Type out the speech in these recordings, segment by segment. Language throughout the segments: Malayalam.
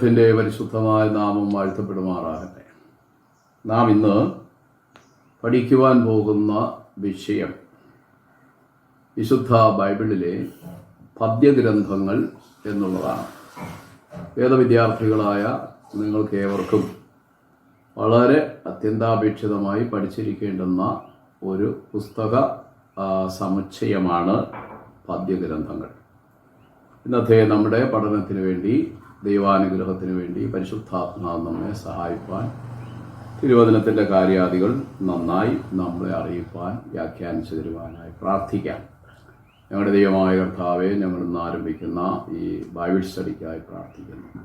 ദൈവത്തിൻ്റെ പരിശുദ്ധമായ നാമം വാഴ്ത്തപ്പെടുമാറാകട്ടെ. നാം ഇന്ന് പഠിക്കുവാൻ പോകുന്ന വിഷയം വിശുദ്ധ ബൈബിളിലെ പദ്യഗ്രന്ഥങ്ങൾ എന്നുള്ളതാണ്. വേദവിദ്യാർത്ഥികളായ നിങ്ങൾക്കേവർക്കും വളരെ അത്യന്താപേക്ഷിതമായി പഠിച്ചിരിക്കേണ്ടുന്ന ഒരു പുസ്തക സമുച്ചയമാണ് പദ്യഗ്രന്ഥങ്ങൾ. ഇന്നത്തെ നമ്മുടെ പഠനത്തിന് വേണ്ടി, ദൈവാനുഗ്രഹത്തിന് വേണ്ടി പരിശുദ്ധാത്മാവ് നമ്മെ സഹായിപ്പാൻ, തിരുവചനത്തിൻ്റെ കാര്യാദികൾ നന്നായി നമ്മളെ അറിയിപ്പാൻ, വ്യാഖ്യാനിച്ചു തരുവാനായി പ്രാർത്ഥിക്കാം. ഞങ്ങളുടെ ദൈവമായ കർത്താവെ, ഞങ്ങൾ ഇന്ന് ആരംഭിക്കുന്ന ഈ ബൈബിൾ സ്റ്റഡിക്കായി പ്രാർത്ഥിക്കുന്നു.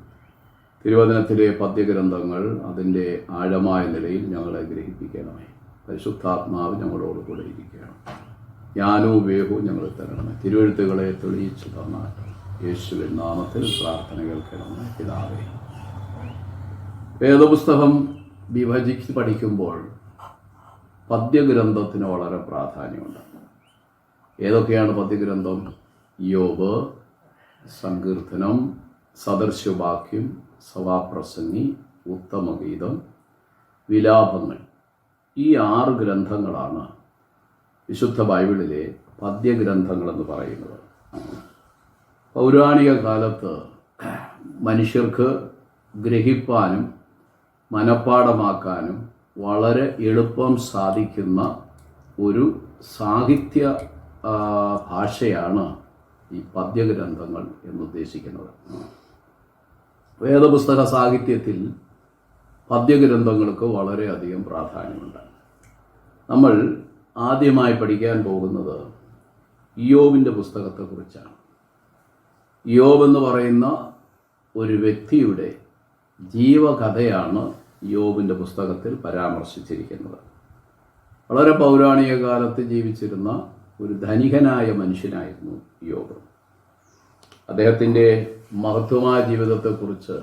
തിരുവചനത്തിലെ പദ്യഗ്രന്ഥങ്ങൾ അതിൻ്റെ ആഴമായ നിലയിൽ ഞങ്ങളെ ഗ്രഹിപ്പിക്കണമേ. പരിശുദ്ധാത്മാവ് ഞങ്ങളോട് കൂടെ ഇരിക്കണം. ജ്ഞാനവും വേഗവും ഞങ്ങൾ തരണമേ. തിരുവെഴുത്തുകളെ തെളിയിച്ചു തന്നാട്ടെ. യേശുവിൻ നാമത്തിൽ പ്രാർത്ഥന കേൾക്കണമേ പിതാവേ. വേദപുസ്തകം വിഭജിച്ച് പഠിക്കുമ്പോൾ പദ്യഗ്രന്ഥത്തിന് വളരെ പ്രാധാന്യമുണ്ട്. ഏതൊക്കെയാണ് പദ്യഗ്രന്ഥം? യോബ്, സങ്കീർത്തനം, സദൃശവാക്യം, സഭാപ്രസംഗി, ഉത്തമഗീതം, വിലാപങ്ങൾ. ഈ 6 ഗ്രന്ഥങ്ങളാണ് വിശുദ്ധ ബൈബിളിലെ പദ്യഗ്രന്ഥങ്ങളെന്ന് പറയുന്നത്. പൗരാണിക കാലത്ത് മനുഷ്യർക്ക് ഗ്രഹിപ്പാനും മനഃപ്പാഠമാക്കാനും വളരെ എളുപ്പം സാധിക്കുന്ന ഒരു സാഹിത്യ ഭാഷയാണ് ഈ പദ്യഗ്രന്ഥങ്ങൾ എന്നുദ്ദേശിക്കുന്നത്. വേദപുസ്തക സാഹിത്യത്തിൽ പദ്യഗ്രന്ഥങ്ങൾക്ക് വളരെയധികം പ്രാധാന്യമുണ്ട്. നമ്മൾ ആദ്യമായി പഠിക്കാൻ പോകുന്നത് ഇയ്യോബിൻ്റെ പുസ്തകത്തെക്കുറിച്ചാണ്. ഇയ്യോബ് എന്ന് പറയുന്ന ഒരു വ്യക്തിയുടെ ജീവകഥയാണ് ഇയ്യോബിൻ്റെ പുസ്തകത്തിൽ പരാമർശിച്ചിരിക്കുന്നത്. വളരെ പൗരാണിക കാലത്ത് ജീവിച്ചിരുന്ന ഒരു ധനികനായ മനുഷ്യനായിരുന്നു ഇയ്യോബ്. അദ്ദേഹത്തിൻ്റെ മഹത്വമായ ജീവിതത്തെക്കുറിച്ച്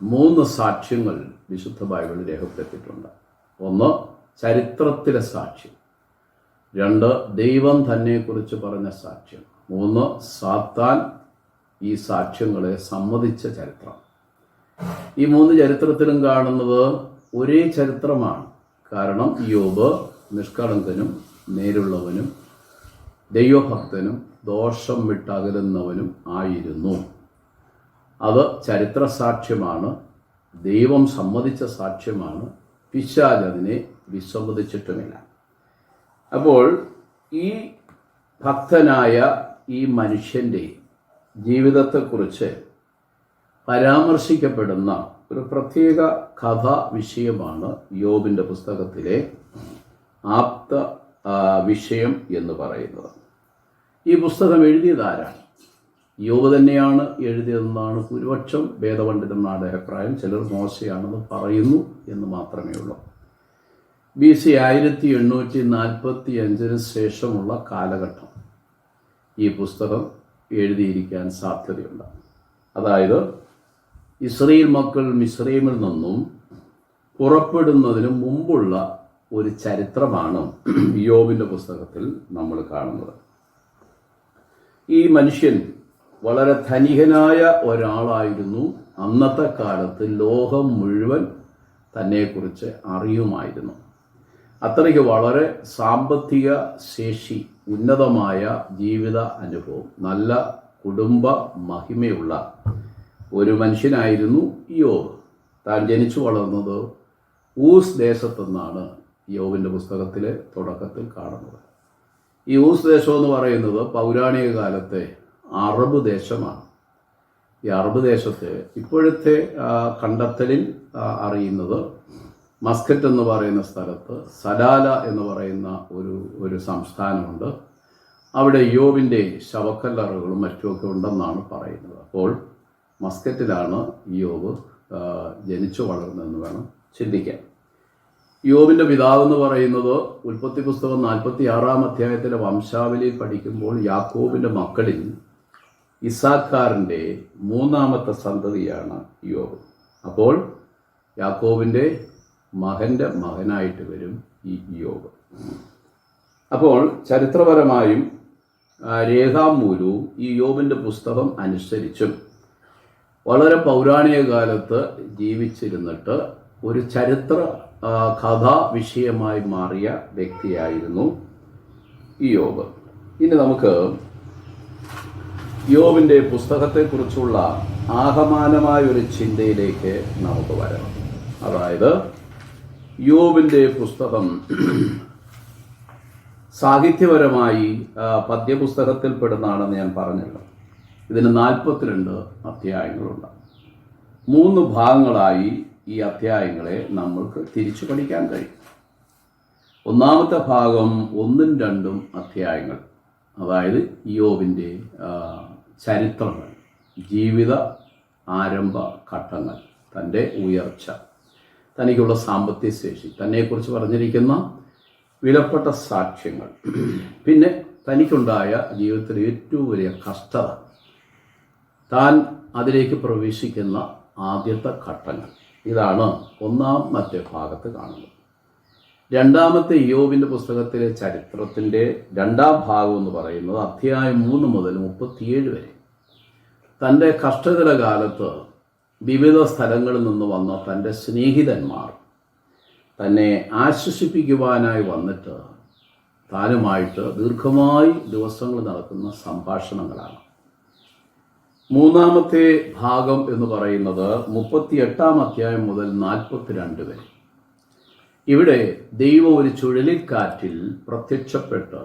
3 സാക്ഷ്യങ്ങൾ വിശുദ്ധ ബൈബിളിൽ രേഖപ്പെടുത്തിയിട്ടുണ്ട്. 1 ചരിത്രത്തിലെ സാക്ഷ്യം, 2 ദൈവം തന്നെക്കുറിച്ച് പറഞ്ഞ സാക്ഷ്യം, 3 സാത്താൻ ഈ സാക്ഷ്യങ്ങളെ സമ്മതിച്ച ചരിത്രം. ഈ 3 ചരിത്രത്തിലും കാണുന്നത് ഒരേ ചരിത്രമാണ്. കാരണം ഇയ്യോബ് നിഷ്കളങ്കനും നേരുള്ളവനും ദൈവഭക്തനും ദോഷം വിട്ടകലുന്നവനും ആയിരുന്നു. അത് ചരിത്ര സാക്ഷ്യമാണ്, ദൈവം സമ്മതിച്ച സാക്ഷ്യമാണ്. പിശാച് അതിനെ വിസമ്മതിച്ചിട്ടുമില്ല. അപ്പോൾ ഈ ഭക്തനായ ഈ മനുഷ്യൻ്റെ ജീവിതത്തെക്കുറിച്ച് പരാമർശിക്കപ്പെടുന്ന ഒരു പ്രത്യേക കഥാ വിഷയമാണ് യോബിൻ്റെ പുസ്തകത്തിലെ ആപ്ത വിഷയം എന്ന് പറയുന്നത്. ഈ പുസ്തകം എഴുതിയതാരാണ്? യോബ് തന്നെയാണ് എഴുതിയതെന്നാണ് ഭൂരിപക്ഷം വേദപണ്ഡിതന്മാരുടെ അഭിപ്രായം. ചിലർ മോശയാണെന്ന് പറയുന്നു എന്ന് മാത്രമേ ഉള്ളൂ. BC 1845 ശേഷമുള്ള കാലഘട്ടം ഈ പുസ്തകം എഴുതിയിരിക്കാൻ സാധ്യതയുണ്ട്. അതായത് ഇസ്രായേൽ മക്കൾ മിസ്രൈമിൽ നിന്നും പുറപ്പെടുന്നതിന് മുമ്പുള്ള ഒരു ചരിത്രമാണ് യോബിൻ്റെ പുസ്തകത്തിൽ നമ്മൾ കാണുന്നത്. ഈ മനുഷ്യൻ വളരെ ധനികനായ ഒരാളായിരുന്നു. അന്നത്തെ കാലത്ത് ലോകം മുഴുവൻ തന്നെക്കുറിച്ച് അറിയുമായിരുന്നു. അത്രയ്ക്ക് വളരെ സാമ്പത്തിക ശേഷി, ഉന്നതമായ ജീവിത അനുഭവം, നല്ല കുടുംബ മഹിമയുള്ള ഒരു മനുഷ്യനായിരുന്നു യോബ്. താൻ ജനിച്ചു വളർന്നത് ഊസ് ദേശത്തെന്നാണ് യോബിൻ്റെ പുസ്തകത്തിലെ തുടക്കത്തിൽ കാണുന്നത്. ഈ ഊസ് ദേശം എന്ന് പറയുന്നത് പൗരാണിക കാലത്തെ അറബ് ദേശമാണ്. ഈ അറബ് ദേശത്തെ ഇപ്പോഴത്തെ കണ്ടെത്തലിൽ അറിയുന്നത് മസ്കറ്റ് എന്ന് പറയുന്ന സ്ഥലത്ത് സലാല എന്ന് പറയുന്ന ഒരു സംസ്ഥാനമുണ്ട്. അവിടെ യോബിൻ്റെ ശവക്കല്ലറകളും മറ്റുമൊക്കെ ഉണ്ടെന്നാണ് പറയുന്നത്. അപ്പോൾ മസ്കറ്റിലാണ് യോബ് ജനിച്ചു വളർന്നതെന്ന് വേണം ചിന്തിക്കാൻ. യോബിൻ്റെ പിതാവെന്ന് പറയുന്നത് ഉൽപ്പത്തി പുസ്തകം 46-ാം അധ്യായത്തിലെ വംശാവലിയിൽ പഠിക്കുമ്പോൾ യാക്കോബിൻ്റെ മക്കളിൽ ഇസാഖാറിൻ്റെ 3ാമത്തെ സന്തതിയാണ് യോബ്. അപ്പോൾ യാക്കോബിൻ്റെ മകൻ്റെ മകനായിട്ട് വരും ഈ യോബ്. അപ്പോൾ ചരിത്രപരമായും രേഖാമൂലവും ഈ യോബിൻ്റെ പുസ്തകം അനുസരിച്ചും വളരെ പൗരാണിക കാലത്ത് ജീവിച്ചിരുന്നിട്ട് ഒരു ചരിത്ര കഥാ വിഷയമായി മാറിയ വ്യക്തിയായിരുന്നു യോബ്. ഇനി നമുക്ക് യോബിൻ്റെ പുസ്തകത്തെക്കുറിച്ചുള്ള ആകമാനമായ ഒരു ചിന്തയിലേക്ക് നമുക്ക് വരാം. അതായത് യോബിൻ്റെ പുസ്തകം സാഹിത്യപരമായി പദ്യപുസ്തകത്തിൽ പെടുന്നതാണെന്ന് ഞാൻ പറഞ്ഞല്ലോ. ഇതിന് 42 അധ്യായങ്ങളുണ്ട്. 3 ഭാഗങ്ങളായി ഈ അധ്യായങ്ങളെ നമ്മൾക്ക് തിരിച്ചു പഠിക്കാൻ കഴിയും. ഒന്നാമത്തെ ഭാഗം 1ഉം 2ഉം അധ്യായങ്ങൾ, അതായത് യോബിൻ്റെ ചരിത്രങ്ങൾ, ജീവിത ആരംഭ ഘട്ടങ്ങൾ, തൻ്റെ ഉയർച്ച, തനിക്കുള്ള സാമ്പത്തിക ശേഷി, തന്നെക്കുറിച്ച് പറഞ്ഞിരിക്കുന്ന വിലപ്പെട്ട സാക്ഷ്യങ്ങൾ, പിന്നെ തനിക്കുണ്ടായ ജീവിതത്തിലെ ഏറ്റവും വലിയ കഷ്ടത, താൻ അതിലേക്ക് പ്രവേശിക്കുന്ന ആദ്യത്തെ ഘട്ടങ്ങൾ. ഇതാണ് ഒന്നാമത്തെ ഭാഗത്ത് കാണുന്നത്. രണ്ടാമത്തെ യോബിൻ്റെ പുസ്തകത്തിലെ ചരിത്രത്തിൻ്റെ 2ാം ഭാഗം എന്ന് പറയുന്നത് അധ്യായം 3 മുതൽ 37 വരെ. തൻ്റെ കഷ്ടതയുടെ കാലത്ത് വിവിധ സ്ഥലങ്ങളിൽ നിന്ന് വന്ന തൻ്റെ സ്നേഹിതന്മാർ തന്നെ ആശ്വസിപ്പിക്കുവാനായി വന്നിട്ട് താനുമായിട്ട് ദീർഘമായി ദിവസങ്ങൾ നടക്കുന്ന സംഭാഷണങ്ങളാണ്. 3ാമത്തെ ഭാഗം എന്ന് പറയുന്നത് 38ാം അധ്യായം മുതൽ 42 വരെ. ഇവിടെ ദൈവം ഒരു ചുഴലിക്കാറ്റിൽ പ്രത്യക്ഷപ്പെട്ട്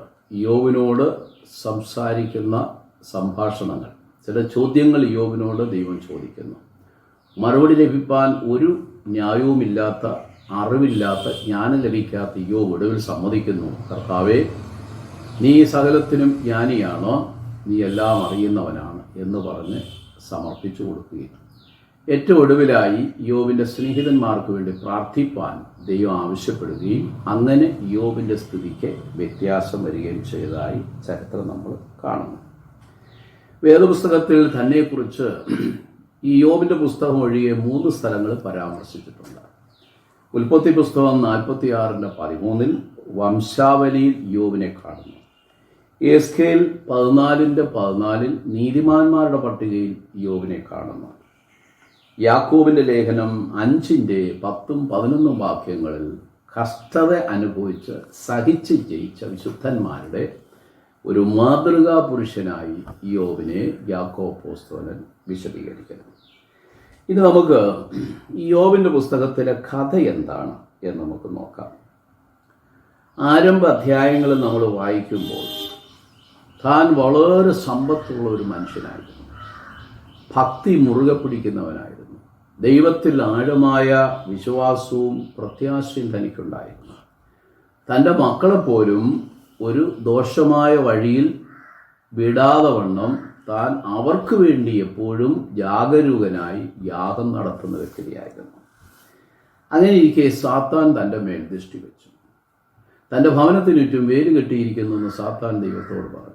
യോബിനോട് സംസാരിക്കുന്ന സംഭാഷണങ്ങൾ, ചില ചോദ്യങ്ങൾ യോബിനോട് ദൈവം ചോദിക്കുന്നു. മറുപടി ലഭിക്കാൻ ഒരു ന്യായവുമില്ലാത്ത, അറിവില്ലാത്ത, ജ്ഞാനം ലഭിക്കാത്ത യോബ് ഒടുവിൽ സമ്മതിക്കുന്നു, കർത്താവേ, നീ സകലത്തിനും ജ്ഞാനിയാണോ, നീ എല്ലാം അറിയുന്നവനാണ് എന്ന് പറഞ്ഞ് സമർപ്പിച്ചു കൊടുക്കുകയും ഏറ്റവും ഒടുവിലായി യോബിൻ്റെ സ്നേഹിതന്മാർക്ക് വേണ്ടി പ്രാർത്ഥിപ്പാൻ ദൈവം ആവശ്യപ്പെടുകയും അങ്ങനെ യോബിൻ്റെ സ്ഥിതിക്ക് വ്യത്യാസം വരികയും ചെയ്തതായി ചരിത്രം നമ്മൾ കാണുന്നു. വേദപുസ്തകത്തിൽ തന്നെക്കുറിച്ച് ഈ യോബിൻ്റെ പുസ്തകം ഒഴികെ 3 സ്ഥലങ്ങൾ പരാമർശിച്ചിട്ടുണ്ട്. ഉൽപ്പത്തി പുസ്തകം 46:13 വംശാവലിയിൽ യോബിനെ കാണുന്നു. എസ്കേൽ 14:14 നീതിമാന്മാരുടെ പട്ടികയിൽ യോബിനെ കാണുന്നു. യാക്കോബിൻ്റെ ലേഖനം 5:10-11 വാക്യങ്ങളിൽ കഷ്ടത അനുഭവിച്ച് സഹിച്ച് ജയിച്ച വിശുദ്ധന്മാരുടെ ഒരു മാതൃകാ പുരുഷനായി യോബിനെ യാക്കോബ് അപ്പോസ്തലൻ വിശദീകരിക്കുന്നു. ഇനി നമുക്ക് ഈ യോബിൻ്റെ പുസ്തകത്തിലെ കഥ എന്താണ് എന്ന് നമുക്ക് നോക്കാം. ആരംഭ അധ്യായങ്ങളിൽ നമ്മൾ വായിക്കുമ്പോൾ താൻ വളരെ സമ്പത്തുള്ള ഒരു മനുഷ്യനായിരുന്നു, ഭക്തി മുറുകെ പിടിക്കുന്നവനായിരുന്നു, ദൈവത്തിൽ ആഴമായ വിശ്വാസവും പ്രത്യാശയും തനിക്കുണ്ടായിരുന്നു. തൻ്റെ മക്കളെപ്പോലും ഒരു ദോഷമായ വഴിയിൽ വിടാതെ വണ്ണം താൻ അവർക്ക് വേണ്ടി എപ്പോഴും ജാഗരൂകനായി യാഗം നടത്തുന്ന വ്യക്തിയായിരുന്നു. അങ്ങനെ ഇരിക്കെ സാത്താൻ തൻ്റെ മേൽ ദൃഷ്ടി വെച്ചു. തൻ്റെ ഭവനത്തിന് ചുറ്റും വേര് കെട്ടിയിരിക്കുന്നെന്ന് സാത്താൻ ദൈവത്തോട് പറഞ്ഞു.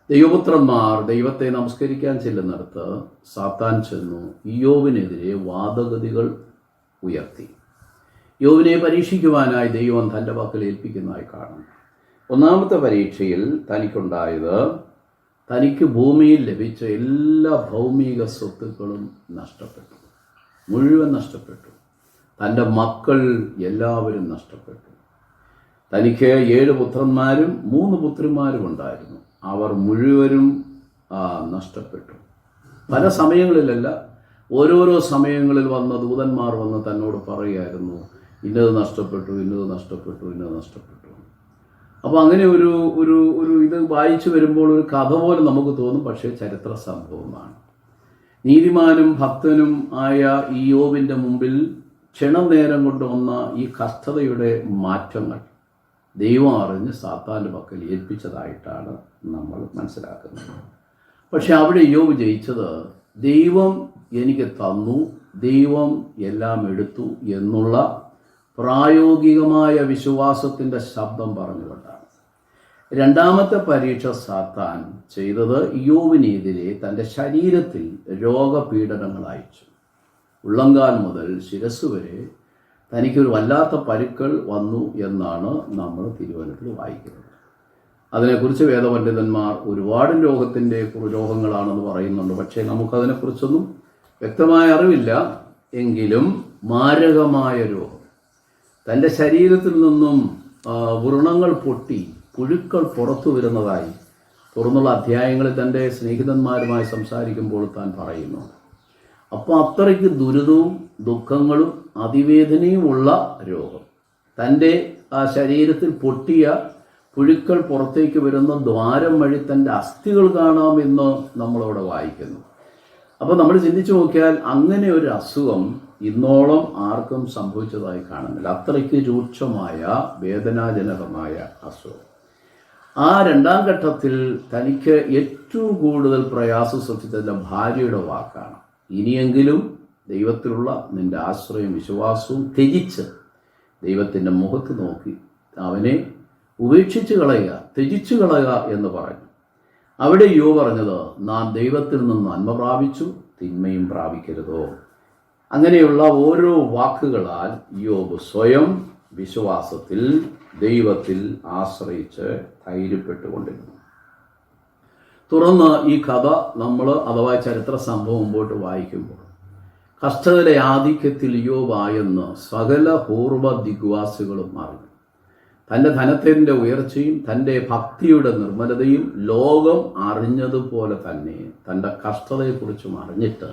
ദൈവപുത്രന്മാർ ദൈവത്തെ നമസ്കരിക്കാൻ ചെല്ലുന്നിടത്ത് സാത്താൻ ചെന്നു യോബിനെതിരെ വാദഗതികൾ ഉയർത്തി. യോബിനെ പരീക്ഷിക്കുവാനായി ദൈവം തൻ്റെ പക്കൽ ഏൽപ്പിക്കുന്നതായി കാണുന്നു. ഒന്നാമത്തെ പരീക്ഷയിൽ തനിക്കുണ്ടായത്, തനിക്ക് ഭൂമിയിൽ ലഭിച്ച എല്ലാ ഭൗമിക സ്വത്തുക്കളും നഷ്ടപ്പെട്ടു, മുഴുവൻ നഷ്ടപ്പെട്ടു. തൻ്റെ മക്കൾ എല്ലാവരും നഷ്ടപ്പെട്ടു. തനിക്ക് 7 പുത്രന്മാരും 3 പുത്രിമാരും ഉണ്ടായിരുന്നു. അവർ മുഴുവനും നഷ്ടപ്പെട്ടു. പല സമയങ്ങളിലല്ല, ഓരോരോ സമയങ്ങളിൽ വന്ന ദൂതന്മാർ വന്ന് തന്നോട് പറയുമായിരുന്നു, ഇന്നത് നഷ്ടപ്പെട്ടു, ഇന്നത് നഷ്ടപ്പെട്ടു, ഇന്നത് നഷ്ടപ്പെട്ടു. അപ്പോൾ അങ്ങനെ ഒരു ഒരു ഒരു ഇത് വായിച്ചു വരുമ്പോൾ ഒരു കഥ പോലെ നമുക്ക് തോന്നും, പക്ഷേ ചരിത്ര സംഭവമാണ്. നീതിമാനും ഭക്തനും ആയ ഈ യോബിൻ്റെ മുമ്പിൽ ക്ഷണം നേരം കൊണ്ടുവന്ന ഈ കഷ്ടതയുടെ മാറ്റങ്ങൾ ദൈവം അറിഞ്ഞ് സാത്താൻ്റെ പക്കൽ ഏൽപ്പിച്ചതായിട്ടാണ് നമ്മൾ മനസ്സിലാക്കുന്നത്. പക്ഷെ അവിടെ യോബ് ജയിച്ചത് ദൈവം എനിക്ക് തന്നു, ദൈവം എല്ലാം എടുത്തു എന്നുള്ള പ്രായോഗികമായ വിശ്വാസത്തിൻ്റെ ശബ്ദം പറഞ്ഞുകൊണ്ടാണ്. രണ്ടാമത്തെ പരീക്ഷ സാത്താൻ ചെയ്തത് യോബിനെതിരെ തൻ്റെ ശരീരത്തിൽ രോഗപീഡനങ്ങൾ അയച്ചു. ഉള്ളങ്കാൽ മുതൽ ശിരസ് വരെ തനിക്കൊരു വല്ലാത്ത പരുക്കൾ വന്നു എന്നാണ് നമ്മൾ തിരുവചനത്തിൽ വായിക്കുന്നത്. അതിനെക്കുറിച്ച് വേദപണ്ഡിതന്മാർ ഒരുപാട് രോഗങ്ങളാണെന്ന് പറയുന്നുണ്ട്. പക്ഷേ നമുക്കതിനെക്കുറിച്ചൊന്നും വ്യക്തമായ അറിവില്ല, എങ്കിലും മാരകമായ രോഗം. തൻ്റെ ശരീരത്തിൽ നിന്നും വ്രണങ്ങൾ പൊട്ടി പുഴുക്കൾ പുറത്തു വരുന്നതായി തുറന്നുള്ള അധ്യായങ്ങളിൽ തൻ്റെ സ്നേഹിതന്മാരുമായി സംസാരിക്കുമ്പോൾ താൻ പറയുന്നു. അപ്പോൾ അത്രയ്ക്ക് ദുരിതവും ദുഃഖങ്ങളും അതിവേദനയുമുള്ള രോഗം. തൻ്റെ ആ ശരീരത്തിൽ പൊട്ടിയ പുഴുക്കൾ പുറത്തേക്ക് വരുന്ന ദ്വാരം വഴി തൻ്റെ അസ്ഥികൾ കാണാമെന്ന് നമ്മളവിടെ വായിക്കുന്നു. അപ്പോൾ നമ്മൾ ചിന്തിച്ചു നോക്കിയാൽ അങ്ങനെ ഒരു അസുഖം ഇന്നോളം ആർക്കും സംഭവിച്ചതായി കാണുന്നില്ല. അത്രയ്ക്ക് രൂക്ഷമായ വേദനാജനകമായ അസുഖം. ആ രണ്ടാം ഘട്ടത്തിൽ തനിക്ക് ഏറ്റവും കൂടുതൽ പ്രയാസം സൃഷ്ടിച്ചതിൻ്റെ ഭാര്യയുടെ വാക്കാണ്. ഇനിയെങ്കിലും ദൈവത്തിലുള്ള നിൻ്റെ ആശ്രയം വിശ്വാസവും ത്യജിച്ച് ദൈവത്തിൻ്റെ മുഖത്ത് നോക്കി അവനെ ഉപേക്ഷിച്ച് കളയുക, ത്യജിച്ചു കളയുക എന്ന് പറഞ്ഞു. അവിടെ യോബ് പറഞ്ഞത്, നാം ദൈവത്തിൽ നിന്ന് നന്മ പ്രാപിച്ചു, തിന്മയും പ്രാപിക്കരുതോ. അങ്ങനെയുള്ള ഓരോ വാക്കുകളാൽ യോബ് സ്വയം വിശ്വാസത്തിൽ ദൈവത്തിൽ ആശ്രയിച്ച് ധൈര്യപ്പെട്ടുകൊണ്ടിരുന്നു. തുടർന്ന് ഈ കഥ നമ്മൾ അഥവാ ചരിത്ര സംഭവം മുമ്പോട്ട് വായിക്കുമ്പോൾ കഷ്ടതയുടെ ആധിക്യത്തിൽ യോബായെന്ന് സകല പൂർവ്വ ദിഗ്വാസികളും അറിഞ്ഞു. തൻ്റെ ധനത്തിൻ്റെ ഉയർച്ചയും തൻ്റെ ഭക്തിയുടെ നിർമ്മലതയും ലോകം അറിഞ്ഞതുപോലെ തന്നെ തൻ്റെ കഷ്ടതയെക്കുറിച്ചും അറിഞ്ഞിട്ട്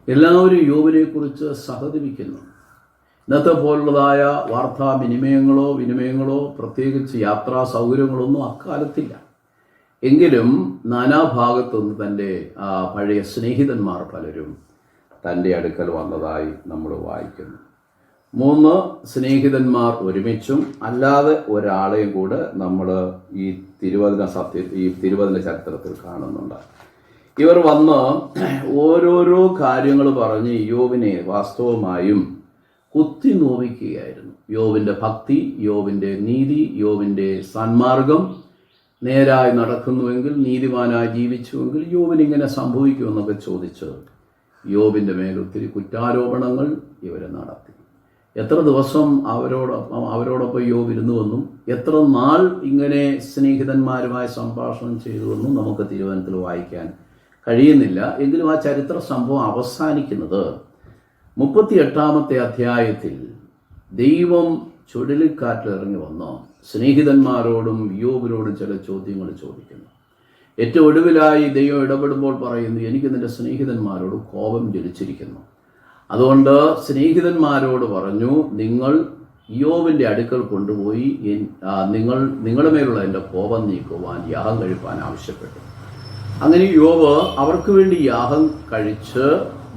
എല്ലാവരും യോബിനെക്കുറിച്ച് സഹതപിക്കുന്നു. ഇന്നത്തെ പോലുള്ളതായ വിനിമയങ്ങളോ പ്രത്യേകിച്ച് യാത്രാ സൗകര്യങ്ങളൊന്നും അക്കാലത്തില്ല. എങ്കിലും നാനാഭാഗത്തുനിന്ന് തൻ്റെ പഴയ സ്നേഹിതന്മാർ പലരും തൻ്റെ അടുക്കൽ വന്നതായി നമ്മൾ വായിക്കുന്നു. 3 സ്നേഹിതന്മാർ ഒരുമിച്ചും അല്ലാതെ ഒരാളെയും കൂടെ നമ്മൾ ഈ തിരുവചന ചരിത്രത്തിൽ കാണുന്നുണ്ട്. ഇവർ വന്ന് ഓരോരോ കാര്യങ്ങൾ പറഞ്ഞ് യോബിനെ വാസ്തവമായും കുത്തി നോവിക്കുകയായിരുന്നു. യോബിൻ്റെ ഭക്തി, യോബിൻ്റെ നീതി, യോബിൻ്റെ സന്മാർഗം നേരായി നടക്കുന്നുവെങ്കിൽ, നീതിമാനായി ജീവിച്ചുവെങ്കിൽ യോബിനിങ്ങനെ സംഭവിക്കുമെന്നൊക്കെ ചോദിച്ച് യോബിൻ്റെ മേൽ ഒത്തിരി കുറ്റാരോപണങ്ങൾ ഇവർ നടത്തി. എത്ര ദിവസം അവരോടൊപ്പം യോബ് ഇരുന്നുവെന്നും എത്ര നാൾ ഇങ്ങനെ സ്നേഹിതന്മാരുമായി സംഭാഷണം ചെയ്തുവെന്നും നമുക്ക് തിരുവചനത്തിൽ വായിക്കാൻ കഴിയുന്നില്ല. എങ്കിലും ആ ചരിത്ര സംഭവം അവസാനിക്കുന്നത് 38-ാമത്തെ അധ്യായത്തിൽ ദൈവം ചുഴലിക്കാറ്റിൽ ഇറങ്ങി വന്ന് സ്നേഹിതന്മാരോടും യോബിനോടും ചില ചോദ്യങ്ങൾ ചോദിക്കുന്നു. ഏറ്റവും ഒടുവിലായി ദൈവം ഇടപെടുമ്പോൾ പറയുന്നു, എനിക്ക് നിന്റെ സ്നേഹിതന്മാരോട് കോപം ജ്വലിച്ചിരിക്കുന്നു. അതുകൊണ്ട് സ്നേഹിതന്മാരോട് പറഞ്ഞു, നിങ്ങൾ യോബിൻ്റെ അടുക്കൽ കൊണ്ടുപോയി നിങ്ങളുടെ മേലുള്ള എൻ്റെ കോപം നീക്കുവാൻ യാഗം കഴിപ്പാൻ ആവശ്യപ്പെട്ടു. അങ്ങനെ യോബ് അവർക്ക് വേണ്ടി യാഗം കഴിച്ച്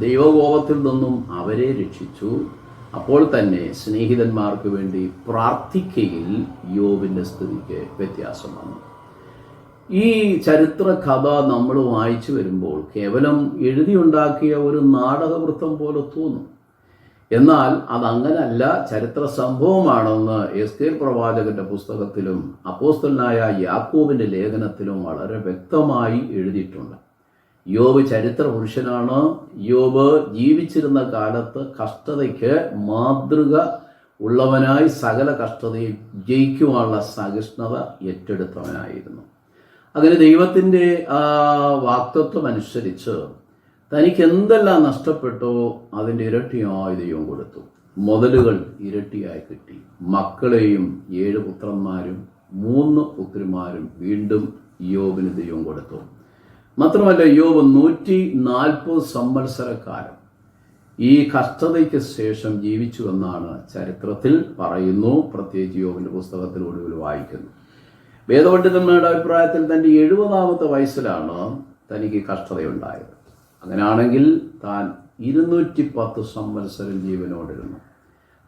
ദൈവകോപത്തിൽ നിന്നും അവരെ രക്ഷിച്ചു. അപ്പോൾ തന്നെ സ്നേഹിതന്മാർക്ക് വേണ്ടി പ്രാർത്ഥിക്കയിൽ യോബിൻ്റെ സ്ഥിതിക്ക് വ്യത്യാസം വന്നു. ഈ ചരിത്ര കഥ നമ്മൾ വായിച്ചു വരുമ്പോൾ കേവലം എഴുതിയുണ്ടാക്കിയ ഒരു നാടകവൃത്തം പോലെ തോന്നും. എന്നാൽ അതങ്ങനല്ല, ചരിത്ര സംഭവമാണെന്ന് എസ്തേർ പ്രവാചകന്റെ പുസ്തകത്തിലും അപ്പോസ്തലനായ യാക്കോബിന്റെ ലേഖനത്തിലും വളരെ വ്യക്തമായി എഴുതിയിട്ടുണ്ട്. യോബ് ചരിത്ര പുരുഷനാണ്. യോബ് ജീവിച്ചിരുന്ന കാലത്ത് കഷ്ടതയ്ക്ക് മാതൃക ഉള്ളവനായി സകല കഷ്ടതയും ജയിക്കുവാനുള്ള സഹിഷ്ണുത ഏറ്റെടുത്തവനായിരുന്നു. അങ്ങനെ ദൈവത്തിൻ്റെ വാക്തത്വം അനുസരിച്ച് തനിക്ക് എന്തെല്ലാം നഷ്ടപ്പെട്ടോ അതിൻ്റെ ഇരട്ടിയായി ദൈവം കൊടുത്തു. മുതലുകൾ ഇരട്ടിയായി കിട്ടി. മക്കളെയും 7 പുത്രന്മാരും 3 പുത്രിമാരും വീണ്ടും യോബിന് ദൈവം കൊടുത്തു. മാത്രമല്ല യോബ് 140 സംവത്സരക്കാലം ഈ കഷ്ടതയ്ക്ക് ശേഷം ജീവിച്ചു എന്നാണ് ചരിത്രത്തിൽ പറയുന്നു. പ്രത്യേകിച്ച് യോബിൻ്റെ പുസ്തകത്തിൽ ഒടുവിൽ വായിക്കുന്നു. വേദപണ്ഡിതന്മാരുടെ അഭിപ്രായത്തിൽ തൻ്റെ 70-ാമത്തെ വയസ്സിലാണ് തനിക്ക് കഷ്ടതയുണ്ടായത്. അങ്ങനെയാണെങ്കിൽ താൻ 210 സംവത്സരം ജീവനോടിരുന്നു.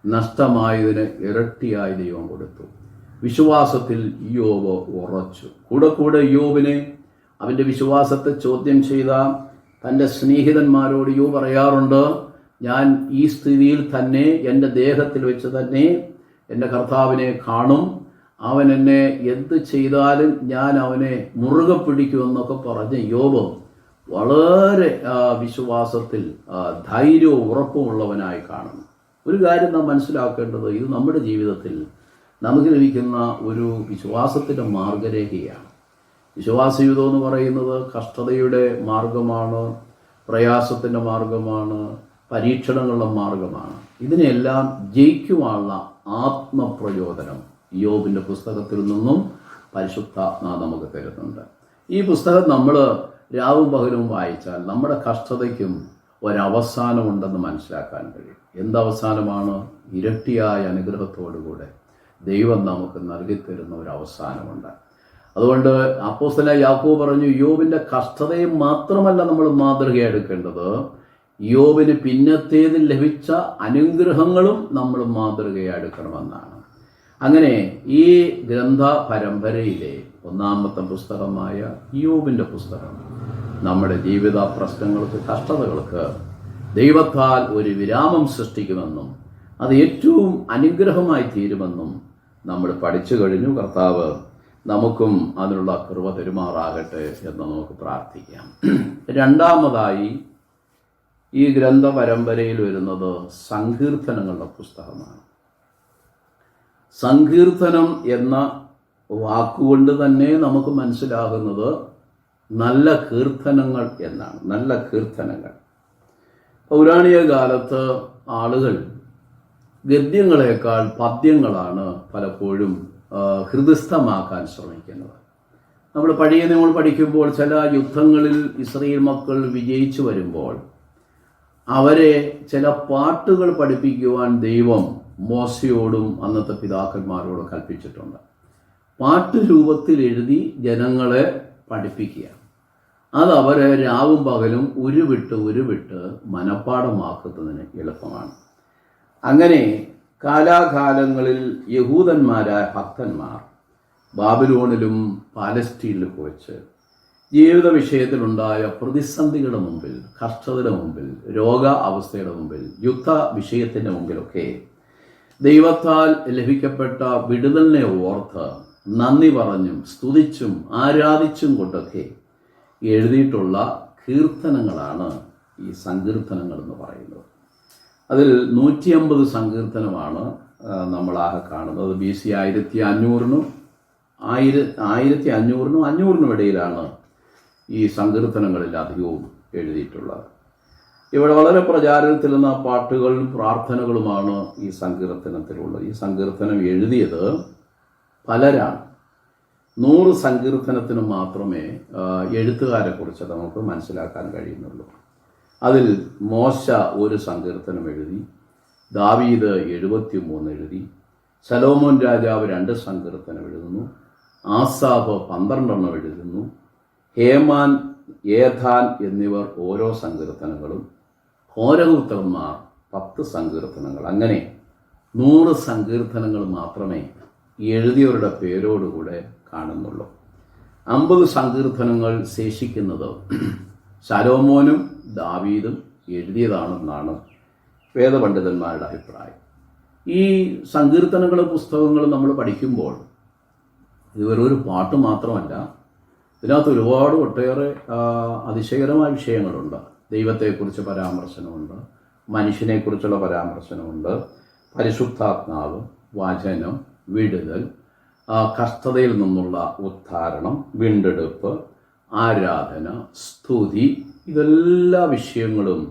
നഷ്ടമായതിന് ഇരട്ടിയായി ദൈവം കൊടുത്തു. വിശ്വാസത്തിൽ യോബ് ഉറച്ചു. കൂടെ യോബിനെ അവൻ്റെ വിശ്വാസത്തെ ചോദ്യം ചെയ്ത തൻ്റെ സ്നേഹിതന്മാരോട് യോബ് പറയാറുണ്ട്, ഞാൻ ഈ സ്ഥിതിയിൽ തന്നെ എൻ്റെ ദേഹത്തിൽ വെച്ച് തന്നെ എൻ്റെ കർത്താവിനെ കാണും, അവൻ എന്നെ എന്ത് ചെയ്താലും ഞാൻ അവനെ മുറുകെ പിടിക്കുമെന്നൊക്കെ പറഞ്ഞ് യോബ് വളരെ വിശ്വാസത്തിൽ ധൈര്യവും ഉറപ്പുമുള്ളവനായി കാണുന്നു. ഒരു കാര്യം നാം മനസ്സിലാക്കേണ്ടത്, ഇത് നമ്മുടെ ജീവിതത്തിൽ നമുക്ക് ലഭിക്കുന്ന ഒരു വിശ്വാസത്തിൻ്റെ മാർഗരേഖയാണ്. വിശ്വാസയുധം എന്ന് പറയുന്നത് കഷ്ടതയുടെ മാർഗമാണ്. പ്രയാസത്തിൻ്റെ മാർഗമാണ്, പരീക്ഷണങ്ങളുടെ മാർഗമാണ്. ഇതിനെല്ലാം ജയിക്കുവാനുള്ള ആത്മപ്രചോദനം യോബിൻ്റെ പുസ്തകത്തിൽ നിന്നും പരിശുദ്ധാത്മാവ് നമുക്ക് തരുന്നുണ്ട്. ഈ പുസ്തകം നമ്മൾ രാവും പകലും വായിച്ചാൽ നമ്മുടെ കഷ്ടതയ്ക്കും ഒരവസാനമുണ്ടെന്ന് മനസ്സിലാക്കാൻ കഴിയും. എന്തവസാനമാണ്? ഇരട്ടിയായ അനുഗ്രഹത്തോടുകൂടെ ദൈവം നമുക്ക് നൽകിത്തരുന്ന ഒരു അവസാനമുണ്ട്. അതുകൊണ്ട് അപ്പോസ്തലനായ യാക്കോബ് പറഞ്ഞു, യോബിൻ്റെ കഷ്ടതയെ മാത്രമല്ല നമ്മൾ മാതൃകയെടുക്കേണ്ടത്, യോബിന് പിന്നത്തേതിൽ ലഭിച്ച അനുഗ്രഹങ്ങളും നമ്മൾ മാതൃകയെടുക്കണമെന്നാണ്. അങ്ങനെ ഈ ഗ്രന്ഥ പരമ്പരയിലെ ഒന്നാമത്തെ പുസ്തകമായ യോബിൻ്റെ പുസ്തകം നമ്മുടെ ജീവിത പ്രശ്നങ്ങൾക്ക്, കഷ്ടതകൾക്ക് ദൈവത്താൽ ഒരു വിരാമം സൃഷ്ടിക്കുമെന്നും അത് ഏറ്റവും അനുഗ്രഹമായി തീരുമെന്നും നമ്മൾ പഠിച്ചു കഴിഞ്ഞു. കർത്താവ് നമുക്കും അതിനുള്ള കൃപ പെരുമാറാകട്ടെ എന്ന് നമുക്ക് പ്രാർത്ഥിക്കാം. രണ്ടാമതായി ഈ ഗ്രന്ഥ പരമ്പരയിൽ വരുന്നത് സങ്കീർത്തനങ്ങളുടെ പുസ്തകമാണ്. സങ്കീർത്തനം എന്ന വാക്കുകൊണ്ട് തന്നെ നമുക്ക് മനസ്സിലാകുന്നത് നല്ല കീർത്തനങ്ങൾ എന്നാണ്. നല്ല കീർത്തനങ്ങൾ. പൗരാണിക കാലത്ത് ആളുകൾ ഗദ്യങ്ങളെക്കാൾ പദ്യങ്ങളാണ് പലപ്പോഴും ഹൃദിസ്ഥമാക്കാൻ ശ്രമിക്കുന്നത്. നമ്മൾ പഴയ നിയമങ്ങൾ പഠിക്കുമ്പോൾ ചില യുദ്ധങ്ങളിൽ ഇസ്രായേൽ മക്കൾ വിജയിച്ചു വരുമ്പോൾ അവരെ ചില പാട്ടുകൾ പഠിപ്പിക്കുവാൻ ദൈവം മോശയോടും അന്നത്തെ പിതാക്കന്മാരോടും കൽപ്പിച്ചിട്ടുണ്ട്. പാട്ട് രൂപത്തിൽ എഴുതി ജനങ്ങളെ പഠിപ്പിക്കുക. അത് അവരെ രാവും പകലും ഉരുവിട്ട് മനഃപ്പാടമാക്കുന്നതിന് എളുപ്പമാണ്. അങ്ങനെ കാലാകാലങ്ങളിൽ യഹൂദന്മാരായ ഭക്തന്മാർ ബാബിലോണിലും പാലസ്റ്റീനിലും വെച്ച് ജീവിത വിഷയത്തിലുണ്ടായ പ്രതിസന്ധികളുടെ മുമ്പിൽ, കഷ്ടതയുടെ മുമ്പിൽ, രോഗ അവസ്ഥയുടെ മുമ്പിൽ, യുദ്ധ വിഷയത്തിൻ്റെ മുമ്പിലൊക്കെ ദൈവത്താൽ ലഭിക്കപ്പെട്ട വിടുതലിനെ ഓർത്ത് നന്ദി പറഞ്ഞും സ്തുതിച്ചും ആരാധിച്ചും കൊണ്ടൊക്കെ എഴുതിയിട്ടുള്ള കീർത്തനങ്ങളാണ് ഈ സങ്കീർത്തനങ്ങൾ എന്ന് പറയുന്നത്. അതിൽ 150 സങ്കീർത്തനമാണ് നമ്മളാകെ കാണുന്നത്. BC 1500-നും 1500-നും ഇടയിലാണ് ഈ സങ്കീർത്തനങ്ങളിൽ അധികവും എഴുതിയിട്ടുള്ളത്. ഇവിടെ വളരെ പ്രചാരത്തിൽ നിന്ന പാട്ടുകളും പ്രാർത്ഥനകളുമാണ് ഈ സങ്കീർത്തനത്തിലുള്ളത്. ഈ സങ്കീർത്തനം എഴുതിയത് പലരാണ്. 100 സങ്കീർത്തനത്തിന് മാത്രമേ എഴുത്തുകാരെക്കുറിച്ച് നമുക്ക് മനസ്സിലാക്കാൻ കഴിയുന്നുള്ളൂ. അതിൽ മോശ ഒരു സങ്കീർത്തനം എഴുതി, ദാവീദ് 73 എഴുതി, ശലോമോൻ രാജാവ് 2 സങ്കീർത്തനം എഴുതുന്നു, ആസാഫ് 12 എഴുതുന്നു, ഹേമാൻ, ഏഥാൻ എന്നിവർ ഓരോ സങ്കീർത്തനങ്ങളും, ഹോരപുത്രന്മാർ 10 സങ്കീർത്തനങ്ങൾ. അങ്ങനെ 100 സങ്കീർത്തനങ്ങൾ മാത്രമേ എഴുതിയവരുടെ പേരോടുകൂടെ കാണുന്നുള്ളൂ. 50 സങ്കീർത്തനങ്ങൾ ശേഷിക്കുന്നത് ശലോമോനും ദാവീദും എഴുതിയതാണെന്നാണ് വേദപണ്ഡിതന്മാരുടെ അഭിപ്രായം. ഈ സങ്കീർത്തനങ്ങളുടെ പുസ്തകങ്ങൾ നമ്മൾ പഠിക്കുമ്പോൾ ഇത് വെറൊരു പാട്ട് മാത്രമല്ല, ഇതിനകത്ത് ഒരുപാട് ഒട്ടേറെ അതിശയകരമായ വിഷയങ്ങളുണ്ട്. ദൈവത്തെക്കുറിച്ച് പരാമർശനമുണ്ട്, മനുഷ്യനെക്കുറിച്ചുള്ള പരാമർശനമുണ്ട്, പരിശുദ്ധാത്മാവ്, വചനം, വിടുതൽ, കഷ്ടതയിൽ നിന്നുള്ള ഉദ്ധാരണം, വീണ്ടെടുപ്പ്, ആരാധന, സ്തുതി, ഇതെല്ലാ വിഷയങ്ങളും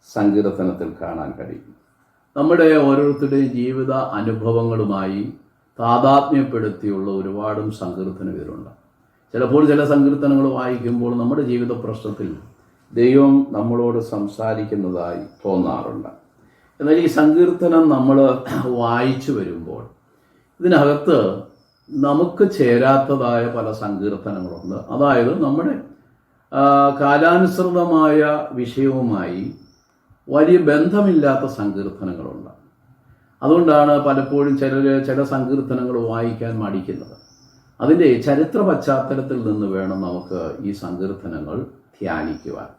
സങ്കീർത്തനത്തിൽ കാണാൻ കഴിയും. നമ്മുടെ ഓരോരുത്തരുടെയും ജീവിത അനുഭവങ്ങളുമായി താതാത്മ്യപ്പെടുത്തിയുള്ള ഒരുപാടും സങ്കീർത്തനം ഇതിലുണ്ട്. ചിലപ്പോൾ ചില സങ്കീർത്തനങ്ങൾ വായിക്കുമ്പോൾ നമ്മുടെ ജീവിത പ്രശ്നത്തിൽ ദൈവം നമ്മളോട് സംസാരിക്കുന്നതായി തോന്നാറുണ്ട്. എന്നാൽ ഈ സങ്കീർത്തനം നമ്മൾ വായിച്ചു വരുമ്പോൾ ഇതിനകത്ത് നമുക്ക് ചേരാത്തതായ പല സങ്കീർത്തനങ്ങളുണ്ട്. അതായത് നമ്മുടെ കാലാനുസൃതമായ വിഷയവുമായി വലിയ ബന്ധമില്ലാത്ത സങ്കീർത്തനങ്ങളുണ്ട്. അതുകൊണ്ടാണ് പലപ്പോഴും ചില സങ്കീർത്തനങ്ങൾ വായിക്കാൻ മടിക്കുന്നത്. അതിൻ്റെ ചരിത്ര പശ്ചാത്തലത്തിൽ നിന്ന് വേണം നമുക്ക് ഈ സങ്കീർത്തനങ്ങൾ ധ്യാനിക്കുവാൻ.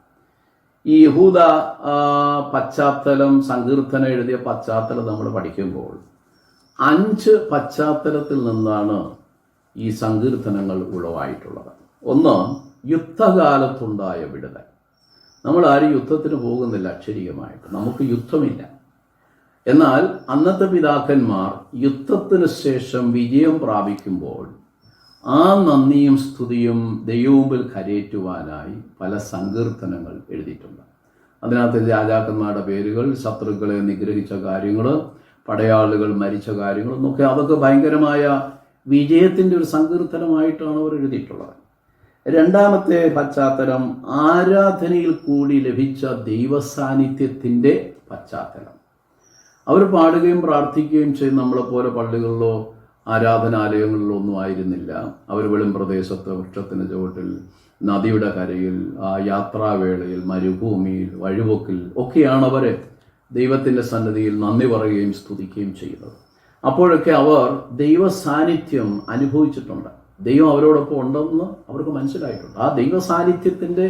ഈ യഹൂദ പശ്ചാത്തലം, സങ്കീർത്തനം എഴുതിയ പശ്ചാത്തലം നമ്മൾ പഠിക്കുമ്പോൾ 5 പശ്ചാത്തലത്തിൽ നിന്നാണ് ഈ സങ്കീർത്തനങ്ങൾ ഉളവായിട്ടുള്ളത്. ഒന്ന്, യുദ്ധകാലത്തുണ്ടായ വിടുതൽ. നമ്മൾ ആരും യുദ്ധത്തിന് പോകുന്നില്ല അക്ഷരികമായിട്ട്, നമുക്ക് യുദ്ധമില്ല. എന്നാൽ അന്നത്തെ പിതാക്കന്മാർ യുദ്ധത്തിന് ശേഷം വിജയം പ്രാപിക്കുമ്പോൾ ആ നന്ദിയും സ്തുതിയും ദൈവമുമ്പിൽ കരയേറ്റുവാനായി പല സങ്കീർത്തനങ്ങൾ എഴുതിയിട്ടുണ്ട്. അതിനകത്ത് രാജാക്കന്മാരുടെ പേരുകൾ, ശത്രുക്കളെ നിഗ്രഹിച്ച കാര്യങ്ങൾ, പടയാളികൾ മരിച്ച കാര്യങ്ങൾ എന്നൊക്കെ അതൊക്കെ ഭയങ്കരമായ വിജയത്തിൻ്റെ ഒരു സങ്കീർത്തനമായിട്ടാണ് അവർ എഴുതിയിട്ടുള്ളത്. രണ്ടാമത്തെ പശ്ചാത്തലം ആരാധനയിൽ കൂടി ലഭിച്ച ദൈവസാന്നിധ്യത്തിൻ്റെ പശ്ചാത്തലം. അവർ പാടുകയും പ്രാർത്ഥിക്കുകയും ചെയ്ത് നമ്മളെപ്പോലെ പള്ളികളിലോ ആരാധനാലയങ്ങളിലോ ഒന്നും ആയിരുന്നില്ല. അവർ വെളിം പ്രദേശത്ത് വൃക്ഷത്തിൻ്റെ ചുവട്ടിൽ, നദിയുടെ കരയിൽ, യാത്രാവേളയിൽ, മരുഭൂമിയിൽ, വഴിവൊക്കിൽ ഒക്കെയാണ് അവർ ദൈവത്തിൻ്റെ സന്നിധിയിൽ നന്ദി പറയുകയും സ്തുതിക്കുകയും ചെയ്യുന്നത്. അപ്പോഴൊക്കെ അവർ ദൈവ സാന്നിധ്യം അനുഭവിച്ചിട്ടുണ്ട്. ദൈവം അവരോടൊപ്പം ഉണ്ടെന്ന് അവർക്ക് മനസ്സിലായിട്ടുണ്ട്. ആ ദൈവ സാന്നിധ്യത്തിൻ്റെ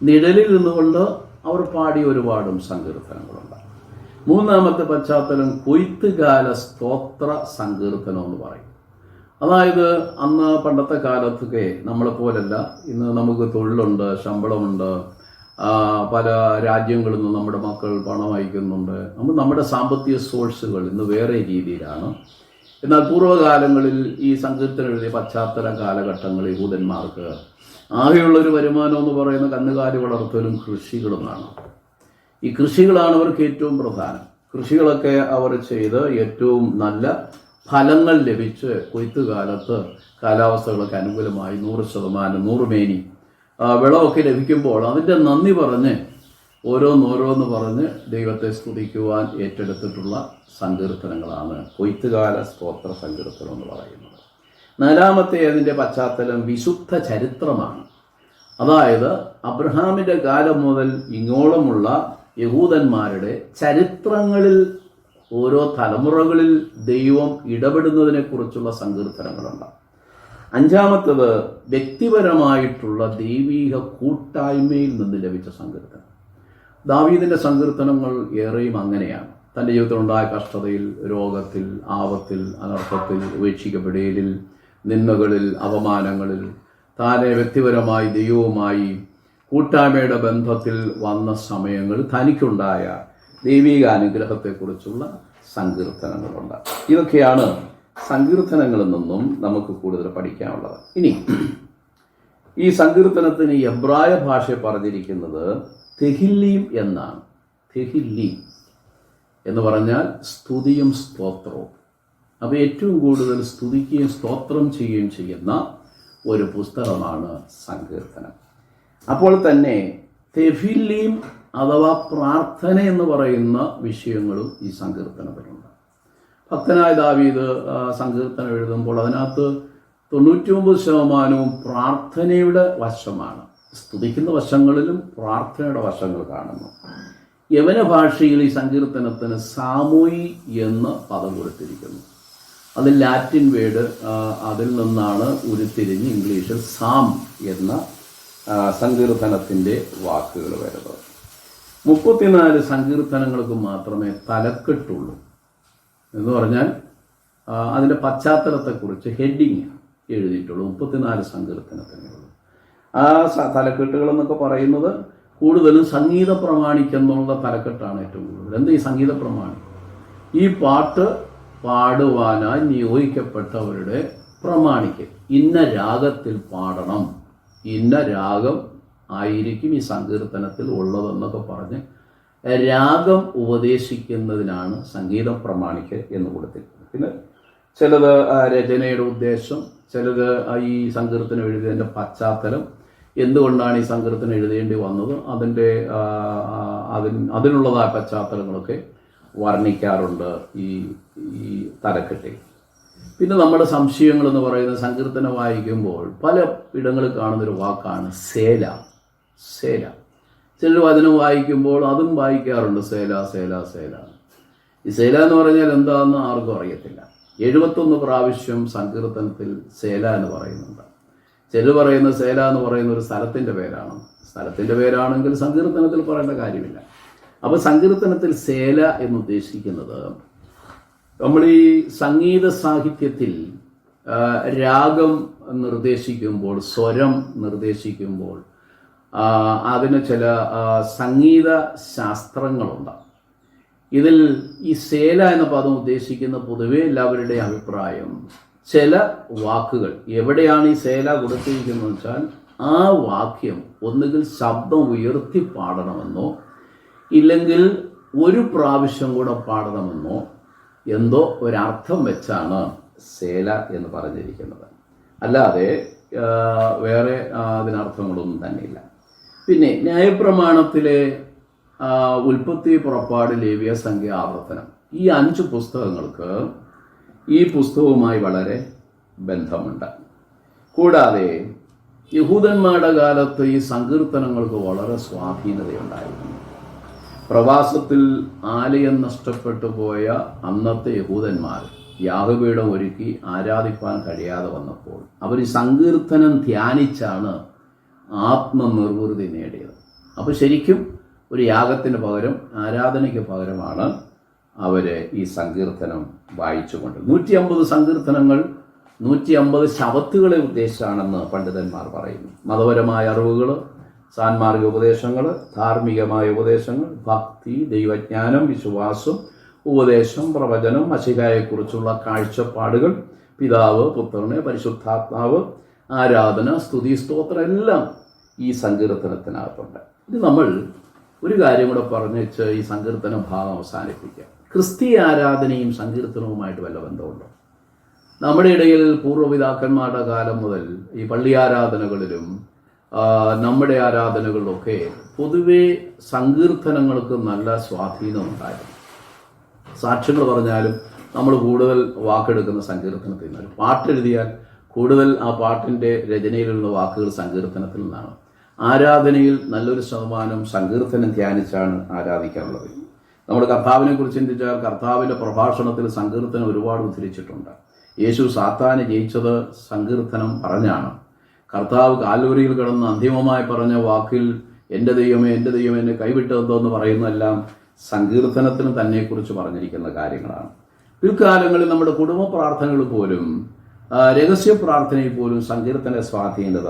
നിഴലിൽ നിന്നുകൊണ്ട് അവർ പാടിയ ഒരുപാടും സങ്കീർത്തനങ്ങളുണ്ട്. മൂന്നാമത്തെ പശ്ചാത്തലം കൊയ്ത്തുകാല സ്തോത്ര സങ്കീർത്തനം എന്ന് പറയും. അതായത് അന്ന് പണ്ടത്തെ കാലത്തൊക്കെ നമ്മളെപ്പോലല്ല, ഇന്ന് നമുക്ക് തൊഴിലുണ്ട്, ശമ്പളമുണ്ട്, പല രാജ്യങ്ങളിൽ നിന്ന് നമ്മുടെ മക്കൾ പണം അയക്കുന്നുണ്ട്. നമ്മുടെ സാമ്പത്തിക സോഴ്സുകൾ ഇന്ന് വേറെ രീതിയിലാണ്. എന്നാൽ പൂർവ്വകാലങ്ങളിൽ ഈ സങ്കീർത്തനം എഴുതിയ പശ്ചാത്തല കാലഘട്ടങ്ങളിൽ യഹൂദന്മാർക്ക് ആകെയുള്ളൊരു വരുമാനം എന്ന് പറയുന്ന കന്നുകാലി വളർത്തലും കൃഷികളുമാണ്. ഈ കൃഷികളാണ് അവർക്ക് ഏറ്റവും പ്രധാനം. കൃഷികളൊക്കെ അവർ ചെയ്ത് ഏറ്റവും നല്ല ഫലങ്ങൾ ലഭിച്ച് കൊയ്ത്തുകാലത്ത് കാലാവസ്ഥകളൊക്കെ അനുകൂലമായി 100% 100 മേനി വിളവൊക്കെ ലഭിക്കുമ്പോൾ അതിൻ്റെ നന്ദി പറഞ്ഞ് ഓരോന്ന് പറഞ്ഞ് ദൈവത്തെ സ്തുതിക്കുവാൻ ഏറ്റെടുത്തിട്ടുള്ള സങ്കീർത്തനങ്ങളാണ് കൊയ്ത്തുകാല സ്തോത്ര സങ്കീർത്തനം എന്ന് പറയുന്നത്. നാലാമത്തെ അതിൻ്റെ പശ്ചാത്തലം വിശുദ്ധ ചരിത്രമാണ്. അതായത് അബ്രഹാമിൻ്റെ കാലം മുതൽ ഇങ്ങോളമുള്ള യഹൂദന്മാരുടെ ചരിത്രങ്ങളിൽ ഓരോ തലമുറകളിൽ ദൈവം ഇടപെടുന്നതിനെക്കുറിച്ചുള്ള സങ്കീർത്തനങ്ങളുണ്ട്. അഞ്ചാമത്തത് വ്യക്തിപരമായിട്ടുള്ള ദൈവീക കൂട്ടായ്മയിൽ നിന്ന് ലഭിച്ച സങ്കീർത്തനം. ദാവീദിൻ്റെ സങ്കീർത്തനങ്ങൾ ഏറെയും അങ്ങനെയാണ്. തൻ്റെ ജീവിതത്തിലുണ്ടായ കഷ്ടതയിൽ, രോഗത്തിൽ, ആപത്തിൽ, അനർത്ഥത്തിൽ, ഉപേക്ഷിക്കപ്പെടലിൽ, നിന്ദകളിൽ, അപമാനങ്ങളിൽ താനെ വ്യക്തിപരമായി ദൈവവുമായി കൂട്ടായ്മയുടെ ബന്ധത്തിൽ വന്ന സമയങ്ങൾ തനിക്കുണ്ടായ ദൈവിക അനുഗ്രഹത്തെക്കുറിച്ചുള്ള സങ്കീർത്തനങ്ങളുണ്ട്. ഇതൊക്കെയാണ് സങ്കീർത്തനങ്ങളിൽ നിന്നും നമുക്ക് കൂടുതൽ പഠിക്കാനുള്ളത്. ഇനി ഈ സങ്കീർത്തനത്തിന് എബ്രായ ഭാഷ പറഞ്ഞിരിക്കുന്നത് തെഹില്ലീം എന്നാണ്. തെഹില്ലീം എന്ന് പറഞ്ഞാൽ സ്തുതിയും സ്തോത്രവും. അപ്പോൾ ഏറ്റവും കൂടുതൽ സ്തുതിക്കുകയും സ്തോത്രം ചെയ്യുകയും ചെയ്യുന്ന ഒരു പുസ്തകമാണ് സങ്കീർത്തനം. അപ്പോൾ തന്നെ തെഹില്ലീം അഥവാ പ്രാർത്ഥന എന്ന് പറയുന്ന വിഷയങ്ങളും ഈ സങ്കീർത്തനത്തിലുണ്ട്. ഭക്തനായ ദാവീദ് സങ്കീർത്തനം എഴുതുമ്പോൾ അതിനകത്ത് 99% പ്രാർത്ഥനയുടെ വശമാണ്. സ്തുതിക്കുന്ന വശങ്ങളിലും പ്രാർത്ഥനയുടെ വശങ്ങൾ കാണുന്നു. യവന ഭാഷയിൽ ഈ സങ്കീർത്തനത്തിന് സാമോയി എന്ന് പദം കൊടുത്തിരിക്കുന്നു. അത് ലാറ്റിൻ വേർഡ്, അതിൽ നിന്നാണ് ഉരുത്തിരിഞ്ഞ് ഇംഗ്ലീഷിൽ സാം എന്ന സങ്കീർത്തനത്തിൻ്റെ വാക്കുകൾ വരുന്നത്. 34 സങ്കീർത്തനങ്ങൾക്ക് മാത്രമേ തലക്കെട്ടുള്ളൂ. എന്ന് പറഞ്ഞാൽ അതിൻ്റെ പശ്ചാത്തലത്തെക്കുറിച്ച് ഹെഡിങ് എഴുതിയിട്ടുള്ളൂ. 34 സങ്കീർത്തനത്തിനുള്ളൂ. ആ തലക്കെട്ടുകളെന്നൊക്കെ പറയുന്നത് കൂടുതലും സംഗീത പ്രമാണിക്കെന്നുള്ള തലക്കെട്ടാണ് ഏറ്റവും കൂടുതൽ. എന്താ ഈ സംഗീത പ്രമാണി? ഈ പാട്ട് പാടുവാനായി നിയോഗിക്കപ്പെട്ടവരുടെ പ്രമാണിക്ക് ഇന്ന രാഗത്തിൽ പാടണം, ഇന്ന രാഗം ആയിരിക്കും ഈ സങ്കീർത്തനത്തിൽ ഉള്ളതെന്നൊക്കെ പറഞ്ഞ് രാഗം ഉപദേശിക്കുന്നതിനാണ് സംഗീത പ്രമാണിക്ക് എന്ന് കൊടുത്തിരിക്കുന്നത്. പിന്നെ ചിലത് രചനയുടെ ഉദ്ദേശം, ചിലത് ഈ സങ്കീർത്തനം എഴുതിയതിൻ്റെ പശ്ചാത്തലം, എന്തുകൊണ്ടാണ് ഈ സങ്കീർത്തനം എഴുതേണ്ടി വന്നത്, അതിനുള്ളതായ പശ്ചാത്തലങ്ങളൊക്കെ വർണ്ണിക്കാറുണ്ട് ഈ തലക്കെട്ടിൽ. പിന്നെ നമ്മുടെ സംശയങ്ങളെന്ന് പറയുന്ന സങ്കീർത്തനം വായിക്കുമ്പോൾ പല ഇടങ്ങളിൽ കാണുന്നൊരു വാക്കാണ് സേല. സേല ചിലർ വചനം വായിക്കുമ്പോൾ അതും വായിക്കാറുണ്ട്, സേല സേല സേല. ഈ സേല എന്ന് പറഞ്ഞാൽ എന്താണെന്ന് ആർക്കും അറിയത്തില്ല. 71 പ്രാവശ്യം സങ്കീർത്തനത്തിൽ സേല എന്ന് പറയുന്നുണ്ട്. ചിലർ പറയുന്ന സേല എന്ന് പറയുന്ന ഒരു സ്ഥലത്തിൻ്റെ പേരാണ്. സ്ഥലത്തിൻ്റെ പേരാണെങ്കിൽ സങ്കീർത്തനത്തിൽ പറയേണ്ട കാര്യമില്ല. അപ്പോൾ സങ്കീർത്തനത്തിൽ സേല എന്ന് ഉദ്ദേശിക്കുന്നത്, നമ്മൾ ഈ സംഗീത സാഹിത്യത്തിൽ രാഗം നിർദ്ദേശിക്കുമ്പോൾ, സ്വരം നിർദ്ദേശിക്കുമ്പോൾ അതിന് ചില സംഗീത ശാസ്ത്രങ്ങളുണ്ട്. ഇതിൽ ഈ സേല എന്ന പദം ഉദ്ദേശിക്കുന്ന പൊതുവെ എല്ലാവരുടെയും അഭിപ്രായം, ചില വാക്കുകൾ എവിടെയാണ് ഈ സേല കൊടുത്തിരിക്കുന്നതെന്ന് വെച്ചാൽ ആ വാക്യം ഒന്നുകിൽ ശബ്ദം ഉയർത്തി പാടണമെന്നോ ഇല്ലെങ്കിൽ ഒരു പ്രാവശ്യം കൂടെ പാടണമെന്നോ എന്തോ ഒരർത്ഥം വെച്ചാണ് സേല എന്ന് പറഞ്ഞിരിക്കുന്നത്. അല്ലാതെ വേറെ അതിനർത്ഥങ്ങളൊന്നും തന്നെയില്ല. പിന്നെ ന്യായപ്രമാണത്തിലെ ഉൽപ്പത്തി, പുറപ്പാട്, ലേവ്യ, സംഖ്യ, ആവർത്തനം, ഈ 5 പുസ്തകങ്ങൾക്ക് ഈ പുസ്തകവുമായി വളരെ ബന്ധമുണ്ട്. കൂടാതെ യഹൂദന്മാരുടെ കാലത്ത് ഈ സങ്കീർത്തനങ്ങൾക്ക് വളരെ സ്വാധീനതയുണ്ടായിരുന്നു. പ്രവാസത്തിൽ ആലയം നഷ്ടപ്പെട്ടു പോയ അന്നത്തെ യഹൂദന്മാർ യാഗപീഠം ഒരുക്കി ആരാധിപ്പാൻ കഴിയാതെ വന്നപ്പോൾ അവർ ഈ സങ്കീർത്തനം ധ്യാനിച്ചാണ് ആത്മനിർവൃതി നേടിയത്. അപ്പോൾ ശരിക്കും ഒരു യാഗത്തിന് പകരം, ആരാധനയ്ക്ക് പകരമാണ് അവർ ഈ സങ്കീർത്തനം വായിച്ചുകൊണ്ട്. 150 സങ്കീർത്തനങ്ങൾ 150 ശബത്തുകളെ ഉദ്ദേശിച്ചാണെന്ന് പണ്ഡിതന്മാർ പറയുന്നു. മതപരമായ അറിവുകൾ, സാന്മാർഗിക ഉപദേശങ്ങൾ, ധാർമ്മികമായ ഉപദേശങ്ങൾ, ഭക്തി, ദൈവജ്ഞാനം, വിശ്വാസം, ഉപദേശം, പ്രവചനം, മശിഹായെക്കുറിച്ചുള്ള കാഴ്ചപ്പാടുകൾ, പിതാവ്, പുത്രന്, പരിശുദ്ധാത്മാവ്, ആരാധന, സ്തുതി, സ്തോത്രം എല്ലാം ഈ സങ്കീർത്തനത്തിനകത്തുണ്ട്. ഇത് നമ്മൾ ഒരു കാര്യം കൂടെ പറഞ്ഞിച്ച് ഈ സങ്കീർത്തന ഭാഗം അവസാനിപ്പിക്കാം. ക്രിസ്തീയ ആരാധനയും സങ്കീർത്തനവുമായിട്ട് വല്ല ബന്ധമുണ്ടോ? നമ്മുടെ ഇടയിൽ പൂർവ്വപിതാക്കന്മാരുടെ കാലം മുതൽ ഈ പള്ളി ആരാധനകളിലും നമ്മുടെ ആരാധനകളിലൊക്കെ പൊതുവെ സങ്കീർത്തനങ്ങൾക്ക് നല്ല സ്വാധീനമുണ്ടായിരുന്നു. സാക്ഷ്യങ്ങൾ പറഞ്ഞാലും നമ്മൾ കൂടുതൽ വാക്കെടുക്കുന്ന സങ്കീർത്തനത്തിൽ നിന്നാണ്. പാട്ടെഴുതിയാൽ കൂടുതൽ ആ പാട്ടിൻ്റെ രചനയിലുള്ള വാക്കുകൾ സങ്കീർത്തനത്തിൽ നിന്നാണ്. ആരാധനയിൽ നല്ലൊരു ശതമാനം സങ്കീർത്തനം ധ്യാനിച്ചാണ് ആരാധിക്കാറുള്ളത്. നമ്മൾ കർത്താവിനെ കുറിച്ച് ചിന്തിച്ചാൽ കർത്താവിൻ്റെ പ്രഭാഷണത്തിൽ സങ്കീർത്തനം ഒരുപാട് ഉദ്ധരിച്ചിട്ടുണ്ട്. യേശു സാത്താനെ ജയിച്ചത് സങ്കീർത്തനം പറഞ്ഞാണ്. കർത്താവ് കാൽവരിയിൽ കിടന്ന് അന്തിമമായി പറഞ്ഞ വാക്കിൽ എൻ്റെ ദൈവമേ എൻ്റെ ദൈവമേ എന്നെ കൈവിട്ടതെന്ന് പറയുന്നതെല്ലാം സങ്കീർത്തനത്തിന് തന്നെക്കുറിച്ച് പറഞ്ഞിരിക്കുന്ന കാര്യങ്ങളാണ്. പിൽക്കാലങ്ങളിൽ നമ്മുടെ കുടുംബ പ്രാർത്ഥനകൾ പോലും, രഹസ്യ പ്രാർത്ഥനയിൽ പോലും സങ്കീർത്തന സ്വാധീനത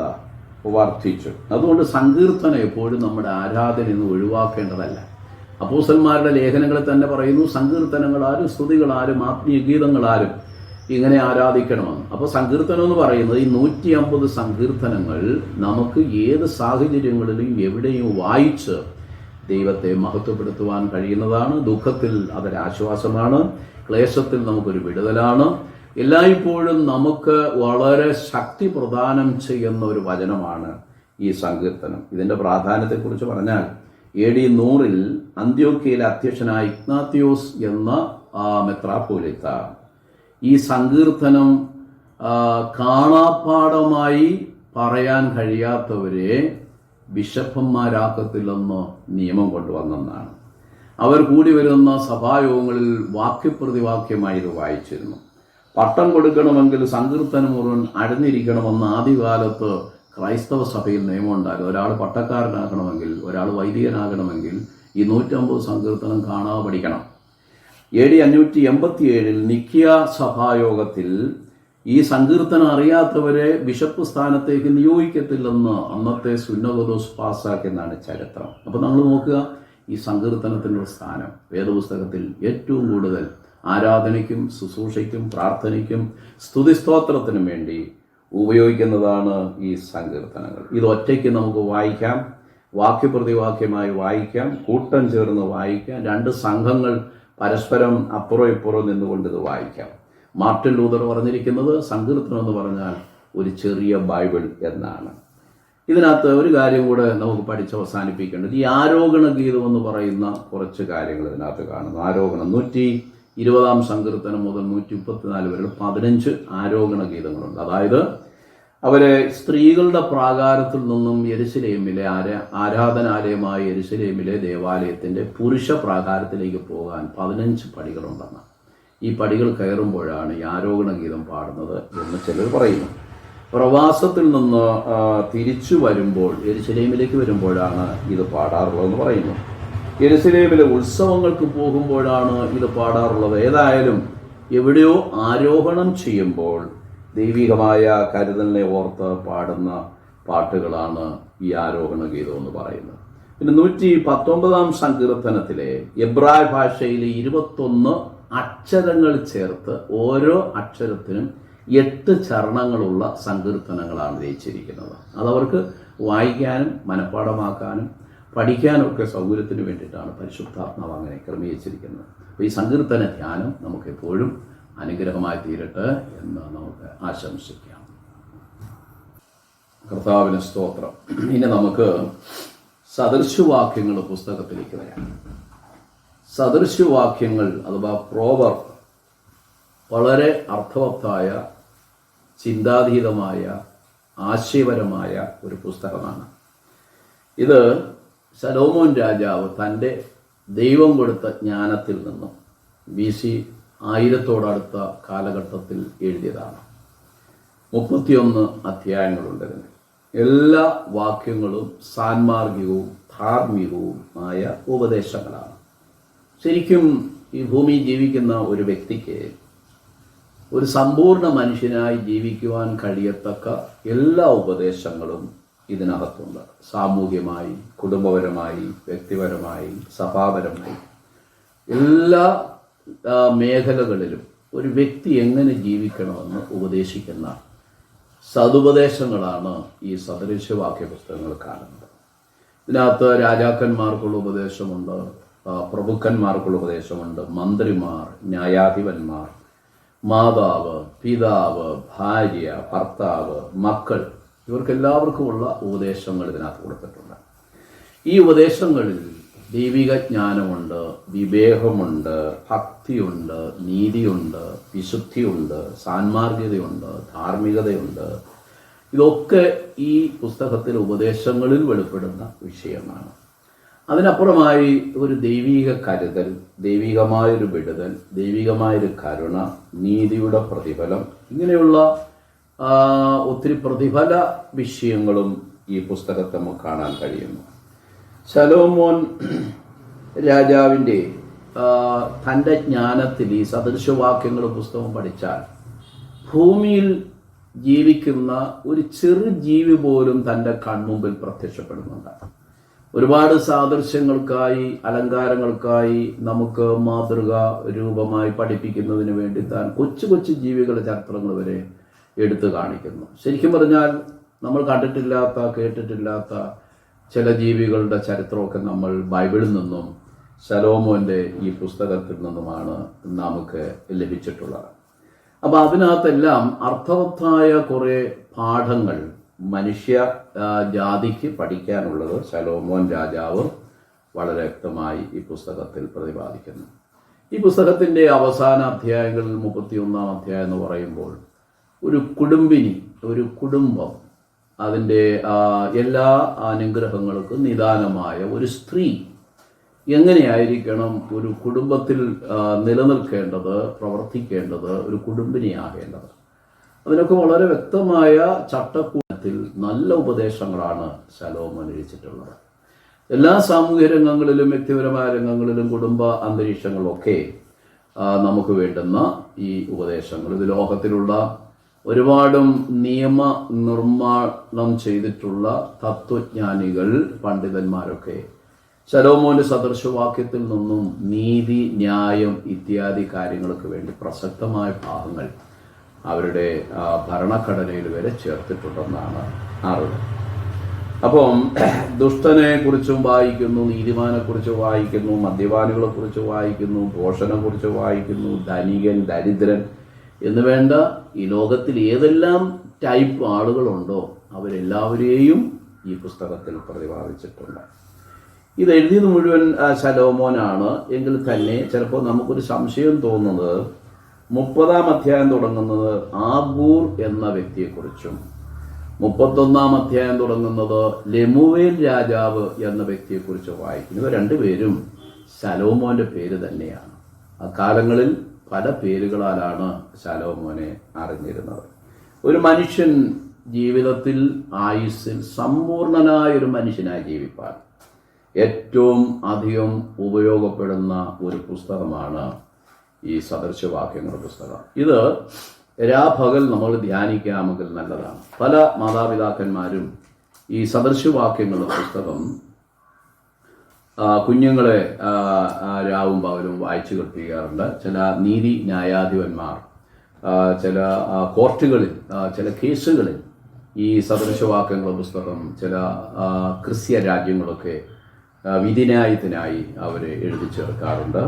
വർദ്ധിച്ചു. അതുകൊണ്ട് സങ്കീർത്തനം എപ്പോഴും നമ്മുടെ ആരാധനയിൽ നിന്ന് ഒഴിവാക്കേണ്ടതല്ല. അപ്പോസ്തലന്മാരുടെ ലേഖനങ്ങളിൽ തന്നെ പറയുന്നു, സങ്കീർത്തനങ്ങളാരും സ്തുതികളാരും ആത്മീയ ഗീതങ്ങളാരും ഇങ്ങനെ ആരാധിക്കണമെന്ന്. അപ്പോൾ സങ്കീർത്തനം എന്ന് പറയുന്നത് ഈ 150 സങ്കീർത്തനങ്ങൾ നമുക്ക് ഏത് സാഹചര്യങ്ങളിലും എവിടെയും വായിച്ച് ദൈവത്തെ മഹത്വപ്പെടുത്തുവാൻ കഴിയുന്നതാണ്. ദുഃഖത്തിൽ അതൊരാശ്വാസമാണ്, ക്ലേശത്തിൽ നമുക്കൊരു വിടുതലാണ്. എല്ലായ്പ്പോഴും നമുക്ക് വളരെ ശക്തി പ്രദാനം ചെയ്യുന്ന ഒരു വചനമാണ് ഈ സങ്കീർത്തനം. ഇതിൻ്റെ പ്രാധാന്യത്തെക്കുറിച്ച് പറഞ്ഞാൽ AD 100 അന്ത്യോക്യയിലെ അധ്യക്ഷനായ ഇഗ്നാത്തിയോസ് എന്ന മെത്രാപ്പോലീത്ത ഈ സങ്കീർത്തനം കാണാപ്പാടമായി പറയാൻ കഴിയാത്തവരെ ബിഷപ്പന്മാരാക്കത്തില്ലെന്ന് നിയമം കൊണ്ടുവന്നെന്നാണ്. അവർ കൂടി വരുന്ന സഭായോഗങ്ങളിൽ വാക്യപ്രതിവാക്യമായി ഇത് വായിച്ചിരുന്നു. പട്ടം കൊടുക്കണമെങ്കിൽ സങ്കീർത്തനം മുഴുവൻ അടഞ്ഞിരിക്കണമെന്ന് ആദ്യകാലത്ത് ക്രൈസ്തവ സഭയിൽ നിയമം ഉണ്ടായിരുന്നു. ഒരാൾ പട്ടക്കാരനാകണമെങ്കിൽ, ഒരാൾ വൈദികനാകണമെങ്കിൽ ഈ 150 സങ്കീർത്തനം കാണാതെ പഠിക്കണം. AD 587 നിക്കിയ സഭായോഗത്തിൽ ഈ സങ്കീർത്തനം അറിയാത്തവരെ ബിഷപ്പ് സ്ഥാനത്തേക്ക് നിയോഗിക്കത്തില്ലെന്ന് അന്നത്തെ സുന്നകദോസ് പാസ്സാക്കിയെന്നാണ് ചരിത്രം. അപ്പോൾ നമ്മൾ നോക്കുക, ഈ സങ്കീർത്തനത്തിൻ്റെ സ്ഥാനം വേദപുസ്തകത്തിൽ ഏറ്റവും കൂടുതൽ ആരാധനയ്ക്കും ശുശ്രൂഷയ്ക്കും പ്രാർത്ഥനയ്ക്കും സ്തുതിസ്തോത്രത്തിനും വേണ്ടി ഉപയോഗിക്കുന്നതാണ് ഈ സങ്കീർത്തനങ്ങൾ. ഇത് ഒറ്റയ്ക്ക് നമുക്ക് വായിക്കാം, വാക്യപ്രതിവാക്യമായി വായിക്കാം, കൂട്ടം ചേർന്ന് വായിക്കാം, 2 സംഘങ്ങൾ പരസ്പരം അപ്പുറം ഇപ്പുറം നിന്നുകൊണ്ട് ഇത് വായിക്കാം. മാർട്ടിൻ ലൂതർ പറഞ്ഞിരിക്കുന്നത് സങ്കീർത്തനം എന്ന് പറഞ്ഞാൽ ഒരു ചെറിയ ബൈബിൾ എന്നാണ്. ഇതിനകത്ത് ഒരു കാര്യം കൂടെ നമുക്ക് പഠിച്ച് അവസാനിപ്പിക്കേണ്ടത്, ഈ ആരോഹണ ഗീതം എന്ന് പറയുന്ന കുറച്ച് കാര്യങ്ങൾ ഇതിനകത്ത് കാണുന്നു. ആരോഹണം 120 സങ്കീർത്തനം മുതൽ 134 വരെ 15 ആരോഹണ ഗീതങ്ങളുണ്ട്. അതായത് അവരെ സ്ത്രീകളുടെ പ്രാകാരത്തിൽ നിന്നും യെരുശലേമിലെ ആരാധനാലയമായ യെരുശലേമിലെ ദേവാലയത്തിൻ്റെ പുരുഷ പ്രാകാരത്തിലേക്ക് പോകാൻ 15 പടികളുണ്ടെന്ന്. ഈ പടികൾ കയറുമ്പോഴാണ് ഈ ആരോഹണ ഗീതം പാടുന്നത് എന്ന് ചിലർ പറയുന്നു. പ്രവാസത്തിൽ നിന്ന് തിരിച്ചു വരുമ്പോൾ യെരുശലേമിലേക്ക് വരുമ്പോഴാണ് ഇത് പാടാറുള്ളതെന്ന് പറയുന്നു. യെരുശലേമിലെ ഉത്സവങ്ങൾക്ക് പോകുമ്പോഴാണ് ഇത് പാടാറുള്ളത്. ഏതായാലും എവിടെയോ ആരോഹണം ചെയ്യുമ്പോൾ ദൈവികമായ കരുതലിനെ ഓർത്ത് പാടുന്ന പാട്ടുകളാണ് ഈ ആരോഹണ ഗീതം എന്ന് പറയുന്നത്. പിന്നെ 119 സങ്കീർത്തനത്തിലെ എബ്രായ ഭാഷയിലെ 21 അക്ഷരങ്ങൾ ചേർത്ത് ഓരോ അക്ഷരത്തിനും 8 ചരണങ്ങളുള്ള സങ്കീർത്തനങ്ങളാണ് രചിച്ചിരിക്കുന്നത്. അതവർക്ക് വായിക്കാനും മനഃപ്പാഠമാക്കാനും പഠിക്കാനൊക്കെ സൗകര്യത്തിന് വേണ്ടിയിട്ടാണ് പരിശുദ്ധാത്മാവ് അങ്ങനെ ക്രമീകരിച്ചിരിക്കുന്നത്. അപ്പോൾ ഈ സങ്കീർത്തന ധ്യാനം നമുക്ക് എപ്പോഴും അനുഗ്രഹമായി തീരട്ടെ എന്ന് നമുക്ക് ആശംസിക്കാം. കർത്താവിന് സ്തോത്രം. ഇനി നമുക്ക് സദൃശവാക്യങ്ങൾ പുസ്തകത്തിലേക്ക് വരാം. സദൃശവാക്യങ്ങൾ അഥവാ പ്രോവർബ് വളരെ അർത്ഥവത്തായ, ചിന്താതീതമായ, ആശയപരമായ ഒരു പുസ്തകമാണ്. ഇത് ശലോമോൻ രാജാവ് തൻ്റെ ദൈവം കൊടുത്ത ജ്ഞാനത്തിൽ നിന്നും BC 1000 കാലഘട്ടത്തിൽ എഴുതിയതാണ്. 31 അധ്യായങ്ങളുണ്ട് ഇതിന്. എല്ലാ വാക്യങ്ങളും സാന്മാർഗികവും ധാർമ്മികവുമായ ഉപദേശങ്ങളാണ്. ശരിക്കും ഈ ഭൂമിയിൽ ജീവിക്കുന്ന ഒരു വ്യക്തിക്ക് ഒരു സമ്പൂർണ്ണ മനുഷ്യനായി ജീവിക്കുവാൻ കഴിയത്തക്ക എല്ലാ ഉപദേശങ്ങളും ഇതിനകത്തുണ്ട്. സാമൂഹ്യമായി, കുടുംബപരമായി, വ്യക്തിപരമായി, സഭാപരമായി എല്ലാ മേഖലകളിലും ഒരു വ്യക്തി എങ്ങനെ ജീവിക്കണമെന്ന് ഉപദേശിക്കുന്ന സതുപദേശങ്ങളാണ് ഈ സദൃശവാക്യ പുസ്തകങ്ങൾ കാണുന്നത്. ഇതിനകത്ത് രാജാക്കന്മാർക്കുള്ള ഉപദേശമുണ്ട്, പ്രഭുക്കന്മാർക്കുള്ള ഉപദേശമുണ്ട്, മന്ത്രിമാർ, ന്യായാധിപന്മാർ, മാതാവ്, പിതാവ്, ഭാര്യ, ഭർത്താവ്, മക്കൾ, ഇവർക്കെല്ലാവർക്കുമുള്ള ഉപദേശങ്ങൾ ഇതിനകത്ത് കൊടുത്തിട്ടുണ്ട്. ഈ ഉപദേശങ്ങളിൽ ദൈവിക ജ്ഞാനമുണ്ട്, വിവേകമുണ്ട്, ഭക്തിയുണ്ട്, നീതിയുണ്ട്, വിശുദ്ധിയുണ്ട്, സാന്മാർഗികതയുണ്ട്, ധാർമ്മികതയുണ്ട്. ഇതൊക്കെ ഈ പുസ്തകത്തിലെ ഉപദേശങ്ങളിൽ വെളിപ്പെടുന്ന വിഷയമാണ്. അതിനപ്പുറമായി ഒരു ദൈവിക കരുതൽ, ദൈവികമായൊരു വിടുതൽ, ദൈവികമായൊരു കരുണ, നീതിയുടെ പ്രതിഫലം, ഇങ്ങനെയുള്ള ഒത്തിരി പ്രതിഫല വിഷയങ്ങളും ഈ പുസ്തകത്തെ നമുക്ക് കാണാൻ കഴിയുന്നു. ശലോമോൻ രാജാവിൻ്റെ തൻ്റെ ജ്ഞാനത്തിൽ ഈ സദൃശവാക്യങ്ങൾ പുസ്തകം പഠിച്ചാൽ ഭൂമിയിൽ ജീവിക്കുന്ന ഒരു ചെറു ജീവി പോലും തൻ്റെ കൺമുമ്പിൽ പ്രത്യക്ഷപ്പെടുന്നുണ്ട്. ഒരുപാട് സാദൃശ്യങ്ങൾക്കായി, അലങ്കാരങ്ങൾക്കായി നമുക്ക് മാതൃക രൂപമായി പഠിപ്പിക്കുന്നതിന് വേണ്ടി താൻ കൊച്ചു കൊച്ചു ജീവികളുടെ ചരിത്രങ്ങൾ വരെ എടുത്തു കാണിക്കുന്നു. ശരിക്കും പറഞ്ഞാൽ നമ്മൾ കണ്ടിട്ടില്ലാത്ത, കേട്ടിട്ടില്ലാത്ത ചില ജീവികളുടെ ചരിത്രമൊക്കെ നമ്മൾ ബൈബിളിൽ നിന്നും ശലോമോൻ്റെ ഈ പുസ്തകത്തിൽ നിന്നുമാണ് നമുക്ക് ലഭിച്ചിട്ടുള്ളത്. അപ്പോൾ അതിനകത്തെല്ലാം അർത്ഥവത്തായ കുറേ പാഠങ്ങൾ മനുഷ്യ ജാതിക്ക് പഠിക്കാനുള്ളത് ശലോമോൻ രാജാവ് വളരെ വ്യക്തമായി ഈ പുസ്തകത്തിൽ പ്രതിപാദിക്കുന്നു. ഈ പുസ്തകത്തിൻ്റെ അവസാന അധ്യായങ്ങളിൽ 31 അധ്യായം എന്ന് പറയുമ്പോൾ ഒരു കുടുംബിനി, ഒരു കുടുംബം, അതിൻ്റെ എല്ലാ അനുഗ്രഹങ്ങൾക്കും നിദാനമായ ഒരു സ്ത്രീ എങ്ങനെയായിരിക്കണം ഒരു കുടുംബത്തിൽ നിലനിൽക്കേണ്ടത്, പ്രവർത്തിക്കേണ്ടത്, ഒരു കുടുംബിനിയാകേണ്ടത്, അതിനൊക്കെ വളരെ വ്യക്തമായ ചട്ടക്കൂടത്തിൽ നല്ല ഉപദേശങ്ങളാണ് ശലോമോൻ രചിച്ചിട്ടുള്ളത്. എല്ലാ സാമൂഹ്യ രംഗങ്ങളിലും, വ്യക്തിപരമായ രംഗങ്ങളിലും, കുടുംബ അന്തരീക്ഷങ്ങളിലൊക്കെ നമുക്ക് വേണ്ടുന്ന ഈ ഉപദേശങ്ങൾ, ഇത് ലോകത്തിലുള്ള ഒരുപാടും നിയമ നിർമ്മാണം ചെയ്തിട്ടുള്ള തത്വജ്ഞാനികൾ, പണ്ഡിതന്മാരൊക്കെ ശലോമോന്റെ സദൃശവാക്യത്തിൽ നിന്നും നീതി, ന്യായം ഇത്യാദി കാര്യങ്ങൾക്ക് വേണ്ടി പ്രസക്തമായ ഭാഗങ്ങൾ അവരുടെ ഭരണഘടനയിൽ വരെ ചേർത്തിട്ടുണ്ടെന്നാണ് അറിവ്. അപ്പം ദുഷ്ടനെ കുറിച്ചും വായിക്കുന്നു, നീതിമാനെ കുറിച്ച് വായിക്കുന്നു, മദ്യപാനികളെ കുറിച്ച് വായിക്കുന്നു, ഭോഷനെ കുറിച്ച് വായിക്കുന്നു, ധനികൻ, ദരിദ്രൻ എന്ന് വേണ്ട ഈ ലോകത്തിൽ ഏതെല്ലാം ടൈപ്പ് ആളുകളുണ്ടോ അവരെല്ലാവരെയും ഈ പുസ്തകത്തിൽ പ്രതിപാദിച്ചിട്ടുണ്ട്. ഇത് എഴുതിയത് മുഴുവൻ ശലോമോനാണ് എങ്കിൽ തന്നെ ചിലപ്പോൾ നമുക്കൊരു സംശയം തോന്നുന്നത് 30-ാം അധ്യായം തുടങ്ങുന്നത് ആബൂർ എന്ന വ്യക്തിയെക്കുറിച്ചും 31-ാം അധ്യായം തുടങ്ങുന്നത് ലെമുവേൽ രാജാവ് എന്ന വ്യക്തിയെക്കുറിച്ച് വായിക്കുന്നു. ഇവർ രണ്ടുപേരും ശലോമോന്റെ പേര് തന്നെയാണ്. അക്കാലങ്ങളിൽ പല പേരുകളാലാണ് ശലോമോനെ അറിഞ്ഞിരുന്നത്. ഒരു മനുഷ്യൻ ജീവിതത്തിൽ, ആയുസ്സിൽ സമ്പൂർണനായൊരു മനുഷ്യനായി ജീവിപ്പാൻ ഏറ്റവും അധികം ഉപയോഗപ്പെടുന്ന ഒരു പുസ്തകമാണ് ഈ സദൃശവാക്യങ്ങളുടെ പുസ്തകം. ഇത് രാപകൽ നമ്മൾ ധ്യാനിക്കാമെങ്കിൽ നല്ലതാണ്. പല മാതാപിതാക്കന്മാരും ഈ സദൃശവാക്യങ്ങളുടെ പുസ്തകം കുഞ്ഞുങ്ങളെ രാവും പകലും വായിച്ചു കേൾപ്പിക്കാറുണ്ട്. ചില നീതി ന്യായാധിപന്മാർ ചില കോർട്ടുകളിൽ, ചില കേസുകളിൽ ഈ സദൃശവാക്യങ്ങളുടെ പുസ്തകം ചില ക്രിസ്ത്യ രാജ്യങ്ങളൊക്കെ വിധിന്യായത്തിനായി അവർ എഴുതി ചേർക്കാറുണ്ട്.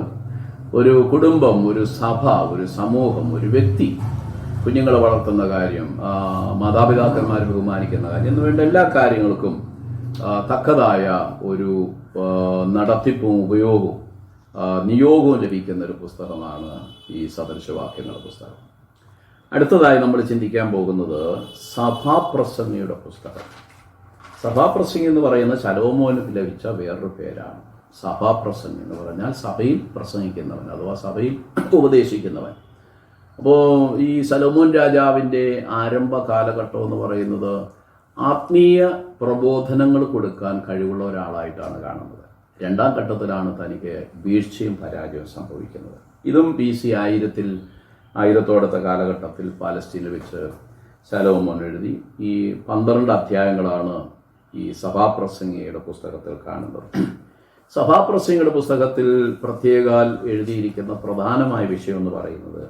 ഒരു കുടുംബം, ഒരു സഭ, ഒരു സമൂഹം, ഒരു വ്യക്തി കുഞ്ഞുങ്ങളെ വളർത്തുന്ന കാര്യം, മാതാപിതാക്കന്മാരെ ബഹുമാനിക്കുന്ന കാര്യം എന്നുവേണ്ട എല്ലാ കാര്യങ്ങൾക്കും തക്കതായ ഒരു നടത്തിപ്പും ഉപയോഗവും നിയോഗവും ലഭിക്കുന്ന ഒരു പുസ്തകമാണ് ഈ സദൃശവാക്യങ്ങളുടെ പുസ്തകം. അടുത്തതായി നമ്മൾ ചിന്തിക്കാൻ പോകുന്നത് സഭാപ്രസംഗിയുടെ പുസ്തകം. സഭാപ്രസംഗി എന്ന് പറയുന്ന ശലോമോന് ലഭിച്ച വേറൊരു പേരാണ്. സഭാപ്രസംഗി എന്ന് പറഞ്ഞാൽ സഭയിൽ പ്രസംഗിക്കുന്നവൻ അഥവാ സഭയിൽ ഉപദേശിക്കുന്നവൻ. അപ്പോൾ ഈ ശലോമോൻ രാജാവിൻ്റെ ആരംഭ കാലഘട്ടം എന്ന് പറയുന്നത് ആത്മീയ പ്രബോധനങ്ങൾ കൊടുക്കാൻ കഴിവുള്ള ഒരാളായിട്ടാണ് കാണുന്നത്. രണ്ടാം ഘട്ടത്തിലാണ് തനിക്ക് വീഴ്ചയും പരാജയവും സംഭവിക്കുന്നത്. ഇതും BC 1000 കാലഘട്ടത്തിൽ പാലസ്തീനിൽ വെച്ച് ശലോമോൻ എഴുതി. ഈ 12 അധ്യായങ്ങളാണ് ഈ സഭാപ്രസംഗിയുടെ പുസ്തകത്തിൽ കാണുന്നത്. സഭാപ്രസംഗിയുടെ പുസ്തകത്തിൽ പ്രത്യേകാൽ എഴുതിയിരിക്കുന്ന പ്രധാനമായ വിഷയം എന്ന് പറയുന്നത്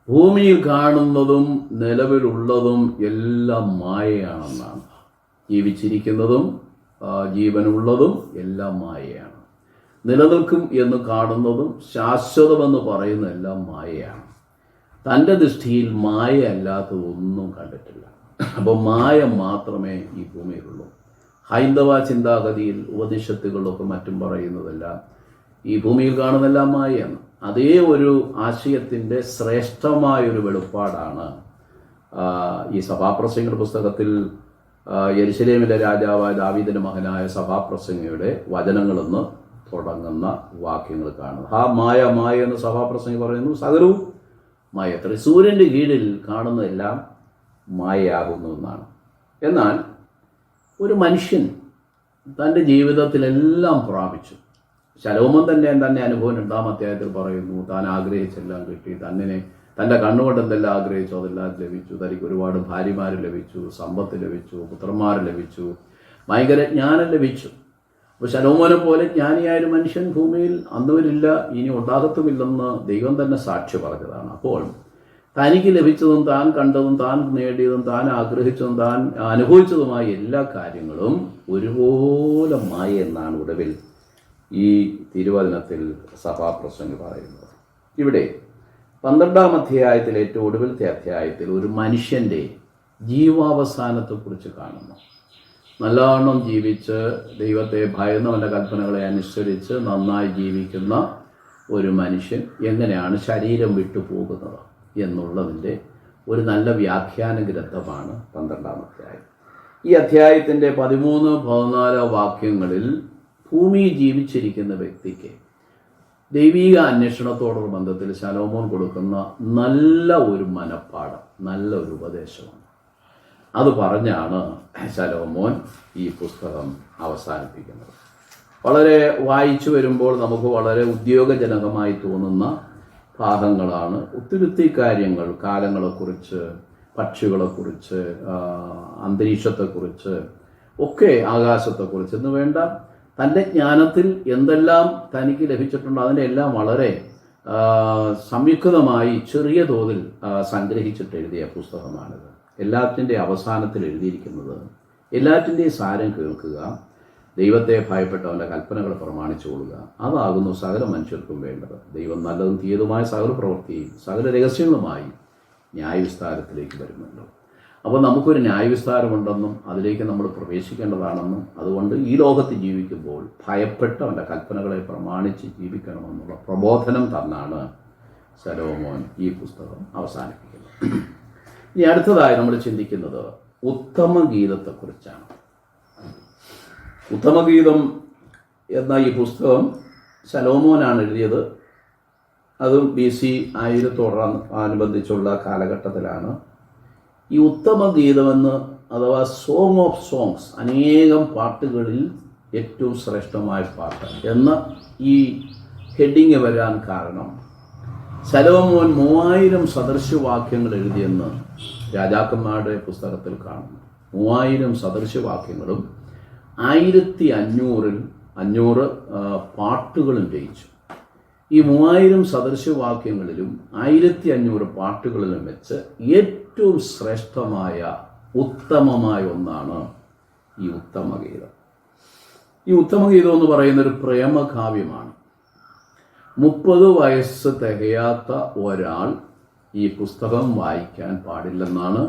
ഭൂമിയിൽ കാണുന്നതും നിലവിലുള്ളതും എല്ലാം മായയാണെന്നാണ്. ജീവിച്ചിരിക്കുന്നതും ജീവനുള്ളതും എല്ലാം മായയാണ്. നിലനിൽക്കും എന്ന് കാണുന്നതും ശാശ്വതമെന്ന് പറയുന്ന എല്ലാം മായയാണ്. തൻ്റെ ദൃഷ്ടിയിൽ മായയല്ലാത്തതൊന്നും കണ്ടിട്ടില്ല. അപ്പോൾ മായ മാത്രമേ ഈ ഭൂമിയിലുള്ളൂ. ഹൈന്ദവ ചിന്താഗതിയിൽ ഉപനിഷത്തുകളിലൊക്കെ മറ്റും പറയുന്നതെല്ലാം ഈ ഭൂമിയിൽ കാണുന്നതെല്ലാം മായയാണ്. അതേ ഒരു ആശയത്തിൻ്റെ ശ്രേഷ്ഠമായൊരു വെളിപ്പാടാണ് ഈ സഭാപ്രസംഗിയുടെ പുസ്തകത്തിൽ യെരുശലേമിലെ രാജാവായ ദാവീദിന്റെ മകനായ സഭാപ്രസംഗിയുടെ വചനങ്ങളെന്ന് തുടങ്ങുന്ന വാക്യങ്ങൾ കാണുന്നു. മായ മായ എന്ന് സഭാപ്രസംഗി പറയുന്നു. സകലവും മായ, സൂര്യൻ്റെ കീഴിൽ കാണുന്നതെല്ലാം മായയാകുന്നു എന്നാണ്. എന്നാൽ ഒരു മനുഷ്യൻ തൻ്റെ ജീവിതത്തിലെല്ലാം പ്രാപിച്ചു. ശലോമോൻ തന്നെ അനുഭവം 2-ാം അധ്യായത്തിൽ പറയുന്നു. താൻ ആഗ്രഹിച്ചെല്ലാം കിട്ടി, തൻ്റെ കണ്ണുകൊണ്ട് എന്തെല്ലാം ആഗ്രഹിച്ചു അതെല്ലാം ലഭിച്ചു. തനിക്ക് ഒരുപാട് ഭാര്യമാർ ലഭിച്ചു, സമ്പത്ത് ലഭിച്ചു, പുത്രന്മാർ ലഭിച്ചു, ഭയങ്കര ജ്ഞാനം ലഭിച്ചു. അപ്പോൾ ശലോമോനെ പോലെ ജ്ഞാനിയായൊരു മനുഷ്യൻ ഭൂമിയിൽ അന്നുവരില്ല, ഇനി ഉണ്ടാകത്തുമില്ലെന്ന് ദൈവം തന്നെ സാക്ഷി പറഞ്ഞതാണ്. അപ്പോൾ തനിക്ക് ലഭിച്ചതും താൻ കണ്ടതും താൻ നേടിയതും താൻ ആഗ്രഹിച്ചതും താൻ അനുഭവിച്ചതുമായ എല്ലാ കാര്യങ്ങളും ഒരുപോലെ മായ എന്നാണ് ഒടുവിൽ ഈ തിരുവചനത്തിൽ സഭാപ്രസംഗി പറയുന്നത്. ഇവിടെ 12-ാം അധ്യായത്തിൽ ഏറ്റവും ഒടുവിലത്തെ അധ്യായത്തിൽ ഒരു മനുഷ്യൻ്റെ ജീവാവസാനത്തെക്കുറിച്ച് കാണുന്നു. നല്ലവണ്ണം ജീവിച്ച് ദൈവത്തെ ഭയന്നവൻ്റെ കൽപ്പനകളെ അനുസരിച്ച് നന്നായി ജീവിക്കുന്ന ഒരു മനുഷ്യൻ എങ്ങനെയാണ് ശരീരം വിട്ടുപോകുന്നത് എന്നുള്ളതിൻ്റെ ഒരു നല്ല വ്യാഖ്യാന ഗ്രന്ഥമാണ് 12-ാം അധ്യായം. ഈ അധ്യായത്തിൻ്റെ 13-14 വാക്യങ്ങളിൽ ഭൂമിയിൽ ജീവിച്ചിരിക്കുന്ന വ്യക്തിക്ക് ദൈവീക അന്വേഷണത്തോടുള്ള ബന്ധത്തിൽ ശലോമോൻ കൊടുക്കുന്ന നല്ല ഒരു മനപ്പാഠം, നല്ല ഒരു ഉപദേശമാണ്. അത് പറഞ്ഞാണ് ശലോമോൻ ഈ പുസ്തകം അവസാനിപ്പിക്കുന്നത്. വളരെ വായിച്ചു വരുമ്പോൾ നമുക്ക് വളരെ ഉദ്യോഗജനകമായി തോന്നുന്ന ഭാഗങ്ങളാണ്. ഒത്തിരി കാര്യങ്ങൾ, കാലങ്ങളെക്കുറിച്ച്, പക്ഷികളെക്കുറിച്ച്, അന്തരീക്ഷത്തെക്കുറിച്ച് ഒക്കെ, ആകാശത്തെക്കുറിച്ച് എന്ന് വേണ്ട തൻ്റെ ജ്ഞാനത്തിൽ എന്തെല്ലാം തനിക്ക് ലഭിച്ചിട്ടുണ്ടോ അതിൻ്റെ എല്ലാം വളരെ സംയുക്തമായി ചെറിയ തോതിൽ സംഗ്രഹിച്ചിട്ട് എഴുതിയ പുസ്തകമാണിത്. എല്ലാറ്റിൻ്റെ അവസാനത്തിൽ എഴുതിയിരിക്കുന്നത് എല്ലാറ്റിൻ്റെയും സാരം കേൾക്കുക, ദൈവത്തെ ഭയപ്പെട്ടവൻ്റെ കൽപ്പനകൾ പ്രമാണിച്ചുകൊള്ളുക, അതാകുന്നു സകല മനുഷ്യർക്കും വേണ്ടത്. ദൈവം നല്ലതും തീയതുമായ സകല പ്രവൃത്തിയും സകല രഹസ്യങ്ങളുമായി ന്യായവിസ്താരത്തിലേക്ക് വരുമല്ലോ. അപ്പോൾ നമുക്കൊരു ന്യായവിസ്താരമുണ്ടെന്നും അതിലേക്ക് നമ്മൾ പ്രവേശിക്കേണ്ടതാണെന്നും അതുകൊണ്ട് ഈ ലോകത്ത് ജീവിക്കുമ്പോൾ ഭയപ്പെട്ടവൻ്റെ കൽപ്പനകളെ പ്രമാണിച്ച് ജീവിക്കണമെന്നുള്ള പ്രബോധനം തന്നാണ് ശലോമോൻ ഈ പുസ്തകം അവസാനിപ്പിക്കുന്നത്. ഇനി അടുത്തതായി നമ്മൾ ചിന്തിക്കുന്നത് ഉത്തമഗീതത്തെക്കുറിച്ചാണ്. ഉത്തമഗീതം എന്ന ഈ പുസ്തകം ശലോമോനാണ് എഴുതിയത്. അതും BC 1000 കാലഘട്ടത്തിലാണ്. ഈ ഉത്തമഗീതമെന്ന് അഥവാ സോങ് ഓഫ് സോങ്സ്, അനേകം പാട്ടുകളിൽ ഏറ്റവും ശ്രേഷ്ഠമായ പാട്ട് എന്ന ഈ ഹെഡിങ് വരാൻ കാരണം ശലോമോൻ 3000 സദൃശവാക്യങ്ങൾ എഴുതിയെന്ന് രാജാക്കന്മാരുടെ പുസ്തകത്തിൽ കാണുന്നു. 3000 സദൃശവാക്യങ്ങളും 1500 പാട്ടുകളും രചിച്ചു. ഈ 3000 സദൃശവാക്യങ്ങളിലും 1500 പാട്ടുകളിലും വെച്ച് ഏറ്റവും ശ്രേഷ്ഠമായ ഉത്തമമായ ഒന്നാണ് ഈ ഉത്തമഗീതം. ഈ ഉത്തമഗീതം എന്ന് പറയുന്ന ഒരു പ്രേമകാവ്യമാണ്. 30 വയസ്സ് തികയാത്ത ഒരാൾ ഈ പുസ്തകം വായിക്കാൻ പാടില്ലെന്നാണ്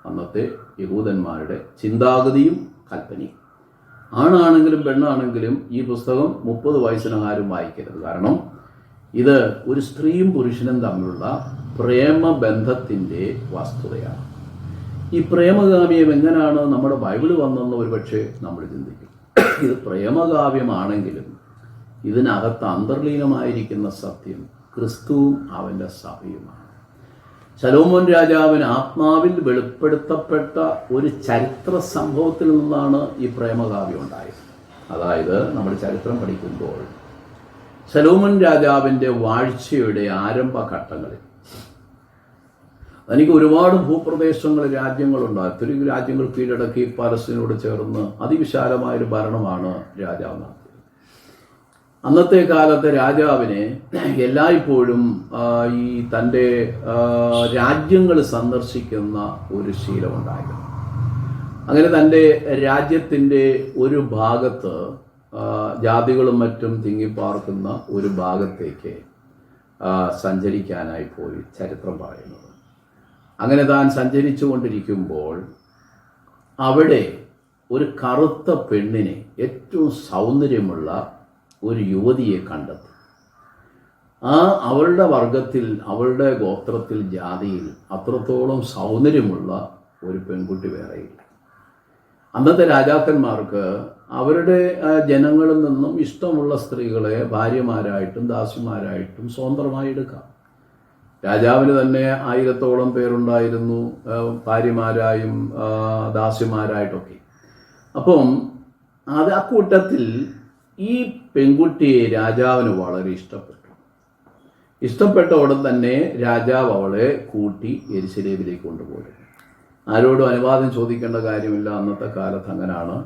അന്നത്തെ യഹൂദന്മാരുടെ ചിന്താഗതിയും കൽപ്പനയും. ആണാണെങ്കിലും പെണ്ണാണെങ്കിലും ഈ പുസ്തകം 30 വയസ്സിനാരും വായിക്കരുത്. കാരണം ഇത് ഒരു സ്ത്രീയും പുരുഷനും തമ്മിലുള്ള പ്രേമബന്ധത്തിൻ്റെ വസ്തുതയാണ്. ഈ പ്രേമകാവ്യം എങ്ങനെയാണ് നമ്മുടെ ബൈബിള് വന്നെന്ന് ഒരുപക്ഷെ നമ്മൾ ചിന്തിക്കും. ഇത് പ്രേമകാവ്യമാണെങ്കിലും ഇതിനകത്ത് അന്തർലീനമായിരിക്കുന്ന സത്യം ക്രിസ്തുവും അവൻ്റെ സഭയുമാണ്. ശലോമോൻ രാജാവിന് ആത്മാവിൽ വെളിപ്പെടുത്തപ്പെട്ട ഒരു ചരിത്ര സംഭവത്തിൽ നിന്നാണ് ഈ പ്രേമകാവ്യം ഉണ്ടായത്. അതായത് നമ്മൾ ചരിത്രം പഠിക്കുമ്പോൾ ശലോമോൻ രാജാവിൻ്റെ വാഴ്ചയുടെ ആരംഭഘട്ടങ്ങളിൽ തനിക്ക് ഒരുപാട് ഭൂപ്രദേശങ്ങൾ, രാജ്യങ്ങളുണ്ടായി. ഒത്തിരി രാജ്യങ്ങൾ കീഴടക്കി പലസ്തീനോട് ചേർന്ന് അതിവിശാലമായൊരു ഭരണമാണ് രാജാവ് നടത്തിയത്. അന്നത്തെ കാലത്തെ രാജാവിനെ എല്ലായ്പ്പോഴും ഈ തൻ്റെ രാജ്യങ്ങൾ സന്ദർശിക്കുന്ന ഒരു ശീലമുണ്ടായിരുന്നു. അങ്ങനെ തൻ്റെ രാജ്യത്തിൻ്റെ ഒരു ഭാഗത്ത് ജാതികളും മറ്റും തിങ്ങിപ്പാർക്കുന്ന ഒരു ഭാഗത്തേക്ക് സഞ്ചരിക്കാനായി പോയി ചരിത്രം പറയുന്നത്. അങ്ങനെ താൻ സഞ്ചരിച്ചു കൊണ്ടിരിക്കുമ്പോൾ അവിടെ ഒരു കറുത്ത പെണ്ണിനെ, ഏറ്റവും സൗന്ദര്യമുള്ള ഒരു യുവതിയെ കണ്ടെത്തി. അവളുടെ വർഗത്തിൽ, അവളുടെ ഗോത്രത്തിൽ, ജാതിയിൽ അത്രത്തോളം സൗന്ദര്യമുള്ള ഒരു പെൺകുട്ടി വേറെയില്ല. അന്നത്തെ രാജാക്കന്മാർക്ക് അവരുടെ ജനങ്ങളിൽ നിന്നും ഇഷ്ടമുള്ള സ്ത്രീകളെ ഭാര്യമാരായിട്ടും ദാസിമാരായിട്ടും സ്വതന്ത്രമായി എടുക്കാം. രാജാവിന് തന്നെ 1000-ഓളം പേരുണ്ടായിരുന്നു, ഭാര്യമാരായും ദാസിമാരായിട്ടൊക്കെ. അപ്പം അത് അക്കൂട്ടത്തിൽ ഈ പെൺകുട്ടിയെ രാജാവിന് വളരെ ഇഷ്ടപ്പെട്ട ഉടൻ തന്നെ രാജാവ് അവളെ കൂട്ടി യെരുശലേമിലേക്ക് കൊണ്ടുപോയി. ആരോടും അനുവാദം ചോദിക്കേണ്ട കാര്യമില്ല. അന്നത്തെ കാലത്ത് അങ്ങനെയാണ്.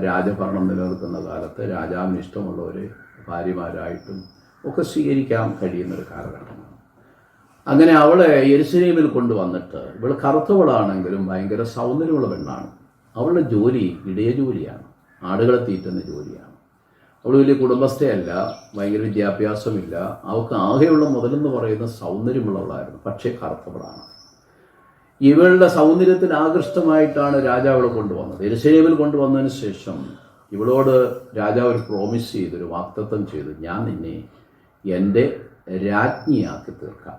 രാജഭരണം നിലനിൽക്കുന്ന കാലത്ത് രാജാവിന് ഇഷ്ടമുള്ളവരെ ഭാര്യമാരായിട്ടും ഒക്കെ സ്വീകരിക്കാൻ കഴിയുന്നൊരു കാലഘട്ടമാണ്. അങ്ങനെ അവളെ യെരുശലേമിൽ കൊണ്ടുവന്നിട്ട്, ഇവൾ കറുത്തവളാണെങ്കിലും ഭയങ്കര സൗന്ദര്യമുള്ള പെണ്ണാണ്. അവളുടെ ജോലി ഇടയ ജോലിയാണ്, ആടുകളെ തീറ്റുന്ന ജോലിയാണ്. അവൾ വലിയ കുടുംബസ്ഥയല്ല, ഭയങ്കര വിദ്യാഭ്യാസമില്ല. അവൾക്ക് ആകെയുള്ള മുതലെന്ന് പറയുന്ന സൗന്ദര്യമുള്ളവളായിരുന്നു, പക്ഷേ കറുത്തവളാണ്. ഇവളുടെ സൗന്ദര്യത്തിൽ ആകൃഷ്ടമായിട്ടാണ് രാജാവ് കൊണ്ടുവന്നത്. യെരുശലേമിൽ കൊണ്ടുവന്നതിന് ശേഷം ഇവളോട് രാജാവ് ഒരു പ്രോമിസ് ചെയ്തു, ഒരു വാഗ്ദത്തം ചെയ്തു, ഞാൻ നിന്നെ എൻ്റെ രാജ്ഞിയാക്കി തീർക്കാം.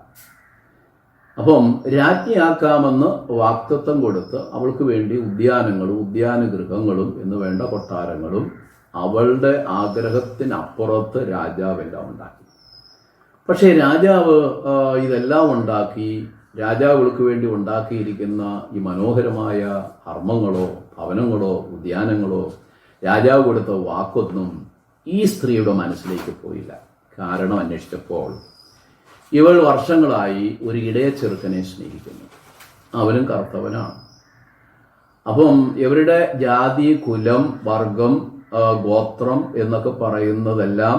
അപ്പം രാജ്ഞിയാക്കാമെന്ന് വാഗ്ദത്തം കൊടുത്ത് അവൾക്ക് വേണ്ടി ഉദ്യാനങ്ങളും ഉദ്യാനഗൃഹങ്ങളും എന്ന് വേണ്ട കൊട്ടാരങ്ങളും അവളുടെ ആഗ്രഹത്തിനപ്പുറത്ത് രാജാവെല്ലാം ഉണ്ടാക്കി. പക്ഷേ രാജാവ് ഇതെല്ലാം ഉണ്ടാക്കി, രാജാവുകൾക്ക് വേണ്ടി ഉണ്ടാക്കിയിരിക്കുന്ന ഈ മനോഹരമായ ഹർമ്മങ്ങളോ ഭവനങ്ങളോ ഉദ്യാനങ്ങളോ രാജാവ് കൊടുത്ത വാക്കൊന്നും ഈ സ്ത്രീയുടെ മനസ്സിലേക്ക് പോയില്ല. കാരണം അന്വേഷിച്ചപ്പോൾ ഇവൾ വർഷങ്ങളായി ഒരു ഇടയ ചെറുക്കനെ സ്നേഹിക്കുന്നു. അവനും കറുത്തവനാണ്. അപ്പം ഇവരുടെ ജാതി, കുലം, വർഗം, ഗോത്രം എന്നൊക്കെ പറയുന്നതെല്ലാം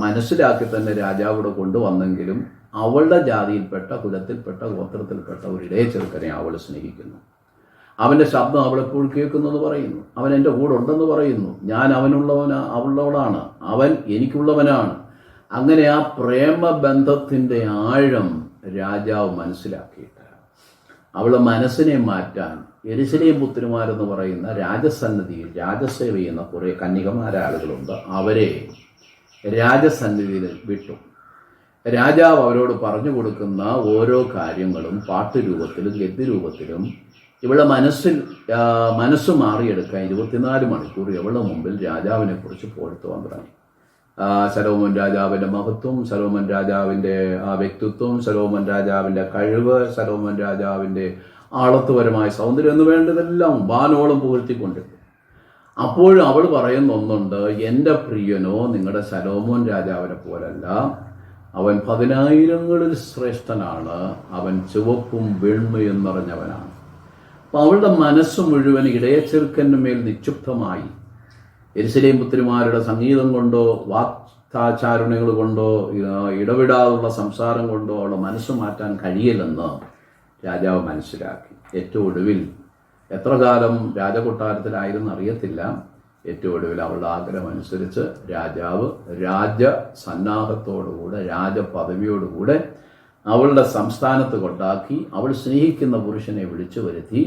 മനസ്സിലാക്കി തന്നെ രാജാവിടെ കൊണ്ടുവന്നെങ്കിലും അവളുടെ ജാതിയിൽപ്പെട്ട, കുലത്തിൽപ്പെട്ട, ഗോത്രത്തിൽപ്പെട്ട ഒരു ഇടയ ചെറുക്കനെ അവൾ സ്നേഹിക്കുന്നു. അവൻ്റെ ശബ്ദം അവളെപ്പോഴും കേൾക്കുന്നെന്ന് പറയുന്നു. അവൻ എൻ്റെ കൂടെ ഉണ്ടെന്ന് പറയുന്നു. ഞാൻ അവളുള്ളവളാണ്, അവൻ എനിക്കുള്ളവനാണ്. അങ്ങനെ ആ പ്രേമബന്ധത്തിൻ്റെ ആഴം രാജാവ് മനസ്സിലാക്കിയിട്ട് അവളെ മനസ്സിനെ മാറ്റാൻ യെരുശലേം പുത്രിമാരെന്ന് പറയുന്ന രാജസന്നിധിയിൽ രാജസേവ ചെയ്യുന്ന കുറേ കന്യകമാരായ ആളുകളുണ്ട്. അവരെ രാജസന്നിധിയിൽ വിട്ടു. രാജാവ് അവരോട് പറഞ്ഞു കൊടുക്കുന്ന ഓരോ കാര്യങ്ങളും പാട്ടുരൂപത്തിലും ഗദ്യരൂപത്തിലും ഇവളെ മനസ്സ് മാറിയെടുക്കാൻ 24 മണിക്കൂർ ഇവളുടെ മുമ്പിൽ രാജാവിനെ കുറിച്ച് പുകഴ്ത്തുവാൻ തുടങ്ങി. ശലോമോൻ രാജാവിൻ്റെ മഹത്വം, ശലോമോൻ രാജാവിൻ്റെ വ്യക്തിത്വം, ശലോമോൻ രാജാവിൻ്റെ കഴിവ്, ശലോമോൻ രാജാവിൻ്റെ ആളത്വപരമായ സൗന്ദര്യം എന്ന് വേണ്ടതെല്ലാം വാനോളം പുകഴ്ത്തിക്കൊണ്ടിരുന്നു. അപ്പോഴും അവൾ പറയുന്ന ഒന്നുണ്ട്, എൻ്റെ പ്രിയനോ നിങ്ങളുടെ ശലോമോൻ രാജാവിനെ പോലല്ല, അവൻ 10,000ങ്ങളിൽ ശ്രേഷ്ഠനാണ്, അവൻ ചുവപ്പും വെണ്മയും നിറഞ്ഞവനാണ്. അപ്പം അവളുടെ മനസ്സ് മുഴുവൻ ഇടയച്ചെറുക്കൻ്റെ മേൽ നിക്ഷിപ്തമായി. യെരുശലേം പുത്രിമാരുടെ സംഗീതം കൊണ്ടോ വാക്ചാരുണ്യങ്ങൾ കൊണ്ടോ ഇടവിടാതുള്ള സംസാരം കൊണ്ടോ അവളുടെ മനസ്സ് മാറ്റാൻ കഴിയില്ലെന്ന് രാജാവ് മനസ്സിലാക്കി. ഏറ്റവും ഒടുവിൽ എത്ര കാലം രാജകൊട്ടാരത്തിലായിരുന്നു അറിയത്തില്ല, ഏറ്റവും ഒടുവിൽ അവളുടെ ആഗ്രഹം അനുസരിച്ച് രാജാവ് രാജസന്നാഹത്തോടുകൂടെ രാജപദവിയോടുകൂടെ അവളുടെ സംസ്ഥാനത്ത് കൊണ്ടാക്കി അവൾ സ്നേഹിക്കുന്ന പുരുഷനെ വിളിച്ചു വരുത്തി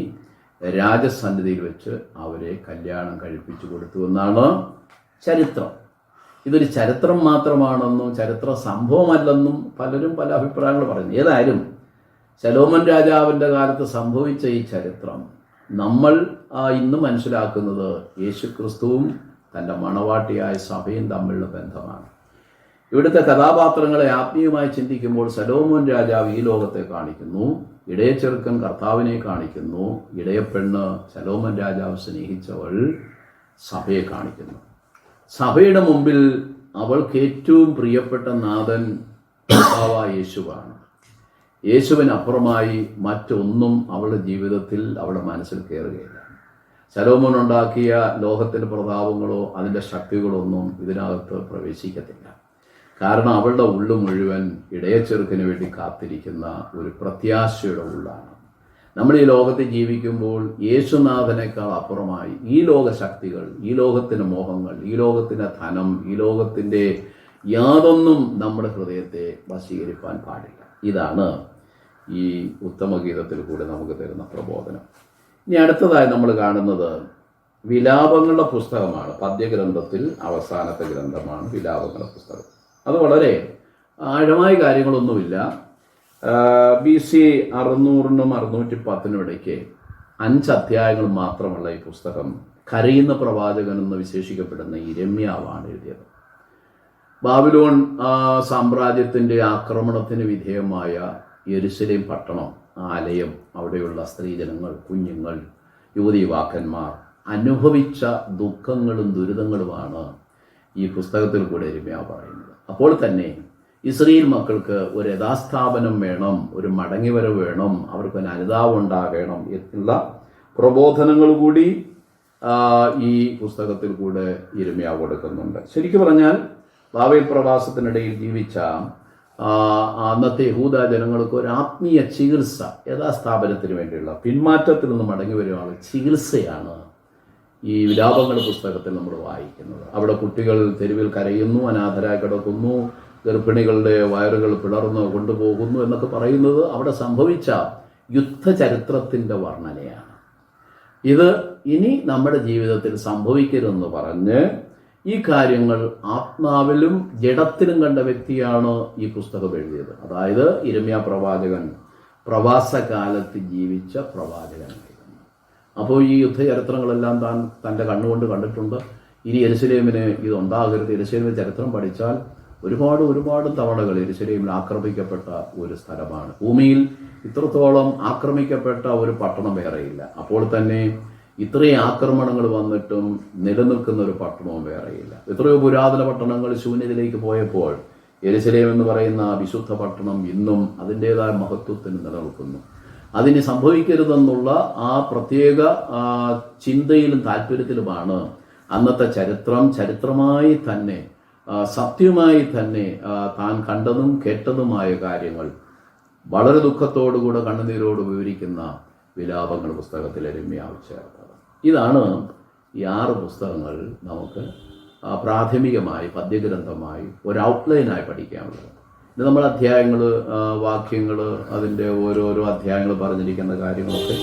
രാജസന്നിധിയിൽ വെച്ച് അവരെ കല്യാണം കഴിപ്പിച്ചു കൊടുത്തു എന്നാണ് ചരിത്രം. ഇതൊരു ചരിത്രം മാത്രമാണെന്നും ചരിത്ര സംഭവമല്ലെന്നും പലരും പല അഭിപ്രായങ്ങൾ പറയുന്നു. ഏതായാലും ശലോമോൻ രാജാവിൻ്റെ കാലത്ത് സംഭവിച്ച ഈ ചരിത്രം നമ്മൾ ഇന്ന് മനസ്സിലാക്കുന്നത് യേശുക്രിസ്തുവും തൻ്റെ മണവാട്ടിയായ സഭയും തമ്മിലുള്ള ബന്ധമാണ്. ഇവിടുത്തെ കഥാപാത്രങ്ങളെ ആത്മീയമായി ചിന്തിക്കുമ്പോൾ ശലോമോൻ രാജാവ് ഈ ലോകത്തെ കാണിക്കുന്നു, ഇടയച്ചെറുക്കൻ കർത്താവിനെ കാണിക്കുന്നു, ഇടയപ്പെണ്ണ് ശലോമോൻ രാജാവ് സ്നേഹിച്ചവൾ സഭയെ കാണിക്കുന്നു. സഭയുടെ മുമ്പിൽ അവൾക്ക് ഏറ്റവും പ്രിയപ്പെട്ട നാഥൻ കർത്താവായ യേശുവാണ്. യേശുവിനപ്പുറമായി മറ്റൊന്നും അവളുടെ ജീവിതത്തിൽ അവളുടെ മനസ്സിൽ കയറുകയില്ല. ശലോമോൻ ഉണ്ടാക്കിയ ലോകത്തിൻ്റെ പ്രതാപങ്ങളോ അതിൻ്റെ ശക്തികളൊന്നും ഇതിനകത്ത് പ്രവേശിക്കത്തില്ല. കാരണം അവളുടെ ഉള്ളു മുഴുവൻ ഇടയച്ചെറുക്കിന് വേണ്ടി കാത്തിരിക്കുന്ന ഒരു പ്രത്യാശയുടെ ഉള്ളാണ്. നമ്മൾ ഈ ലോകത്തിൽ ജീവിക്കുമ്പോൾ യേശുനാഥനേക്കാൾ അപ്പുറമായി ഈ ലോക ശക്തികൾ, ഈ ലോകത്തിൻ്റെ മോഹങ്ങൾ, ഈ ലോകത്തിൻ്റെ ധനം, ഈ ലോകത്തിൻ്റെ യാതൊന്നും നമ്മുടെ ഹൃദയത്തെ വശീകരിക്കാൻ പാടില്ല. ഇതാണ് ഈ ഉത്തമഗീതത്തിൽ കൂടെ നമുക്ക് തരുന്ന പ്രബോധനം. ഇനി അടുത്തതായി നമ്മൾ കാണുന്നത് വിലാപങ്ങളുടെ പുസ്തകമാണ്. പദ്യഗ്രന്ഥത്തിൽ അവസാനത്തെ ഗ്രന്ഥമാണ് വിലാപങ്ങളുടെ പുസ്തകം. അത് വളരെ ആഴമായ കാര്യങ്ങളൊന്നുമില്ല. BC 600-നും 610-നും ഇടയ്ക്ക് 5 അധ്യായങ്ങൾ മാത്രമുള്ള ഈ പുസ്തകം കരയുന്ന പ്രവാചകൻ എന്ന് വിശേഷിക്കപ്പെടുന്ന യിരെമ്യാവാണ് എഴുതിയത്. ബാബിലോൺ സാമ്രാജ്യത്തിൻ്റെ ആക്രമണത്തിന് വിധേയമായ യെരുശലേം പട്ടണം, ആലയം, അവിടെയുള്ള സ്ത്രീജനങ്ങൾ, കുഞ്ഞുങ്ങൾ, യുവതീവാക്കന്മാർ അനുഭവിച്ച ദുഃഖങ്ങളും ദുരിതങ്ങളുമാണ് ഈ പുസ്തകത്തിൽ കൂടെ യിരെമ്യാവ് പറയുന്നത്. അപ്പോൾ തന്നെ ഇസ്രായേൽ മക്കൾക്ക് ഒരു യഥാസ്ഥാപനം വേണം, ഒരു മടങ്ങിവരവ് വേണം, അവർക്കൊരു അനുതാപം ഉണ്ടാകണം എന്നുള്ള പ്രബോധനങ്ങൾ കൂടി ഈ പുസ്തകത്തിൽ കൂടെ യിരെമ്യാവ് കൊടുക്കുന്നുണ്ട്. ശരിക്കും പറഞ്ഞാൽ ബാബേൽ പ്രവാസത്തിനിടയിൽ ജീവിച്ച അന്നത്തെ യഹൂദ ജനങ്ങൾക്ക് ഒരു ആത്മീയ ചികിത്സ, യഥാസ്ഥാപനത്തിന് വേണ്ടിയുള്ള പിന്മാറ്റത്തിൽ നിന്ന് മടങ്ങി വരുവാനുള്ള ചികിത്സയാണ് ഈ വിലാപങ്ങളുടെ പുസ്തകത്തിൽ നമ്മൾ വായിക്കുന്നത്. അവിടെ കുട്ടികൾ തെരുവിൽ കരയുന്നു, അനാഥരായി കിടക്കുന്നു, ഗർഭിണികളുടെ വയറുകൾ പിളർന്ന് കൊണ്ടുപോകുന്നു എന്നൊക്കെ പറയുന്നത് അവിടെ സംഭവിച്ച യുദ്ധചരിത്രത്തിൻ്റെ വർണ്ണനയാണ്. ഇത് ഇനി നമ്മുടെ ജീവിതത്തിൽ സംഭവിക്കരുതെന്ന് പറഞ്ഞ് ഈ കാര്യങ്ങൾ ആത്മാവിലും ജഡത്തിലും കണ്ട വ്യക്തിയാണ് ഈ പുസ്തകം എഴുതിയത്. അതായത് യിരെമ്യാ പ്രവാചകൻ പ്രവാസകാലത്ത് ജീവിച്ച പ്രവാചകനായിരുന്നു. അപ്പോൾ ഈ യുദ്ധചരിത്രങ്ങളെല്ലാം താൻ തൻ്റെ കണ്ണുകൊണ്ട് കണ്ടിട്ടുണ്ട്. ഇനി യെരുശലേമിന് ഇതുണ്ടാകരുത്. യെരുശലേമിൻ്റെ ചരിത്രം പഠിച്ചാൽ ഒരുപാട് തവണകൾ യെരുശലേമിൽ ആക്രമിക്കപ്പെട്ട ഒരു സ്ഥലമാണ്. ഭൂമിയിൽ ഇത്രത്തോളം ആക്രമിക്കപ്പെട്ട ഒരു പട്ടണം വേറെയില്ല. അപ്പോൾ തന്നെ ഇത്രയും ആക്രമണങ്ങൾ വന്നിട്ടും നിലനിൽക്കുന്ന ഒരു പട്ടണവും വേറെയില്ല. എത്രയോ പുരാതന പട്ടണങ്ങൾ ശൂന്യതയിലേക്ക് പോയപ്പോൾ യെരുശലേം എന്ന് പറയുന്ന വിശുദ്ധ പട്ടണം ഇന്നും അതിൻ്റെതായ മഹത്വത്തിന് നിലനിൽക്കുന്നു. അതിന് സംഭവിക്കരുതെന്നുള്ള ആ പ്രത്യേക ചിന്തയിലും താല്പര്യത്തിലുമാണ് അന്നത്തെ ചരിത്രമായി തന്നെ സത്യമായി തന്നെ താൻ കണ്ടതും കേട്ടതുമായ കാര്യങ്ങൾ വളരെ ദുഃഖത്തോടുകൂടെ കണ്ണുനീരോട് വിവരിക്കുന്ന വിലാപങ്ങൾ പുസ്തകത്തിൽ യിരെമ്യാവ് ചേർത്തത്. ഇതാണ് ഈ 6 പുസ്തകങ്ങൾ നമുക്ക് പ്രാഥമികമായി പദ്യഗ്രന്ഥമായി ഒരു ഔട്ട്ലൈനായി പഠിക്കാനുള്ളത്. ഇത് നമ്മൾ അധ്യായങ്ങൾ, വാക്യങ്ങൾ, അതിൻ്റെ ഓരോരോ അധ്യായങ്ങൾ പറഞ്ഞിരിക്കുന്ന കാര്യങ്ങളൊക്കെ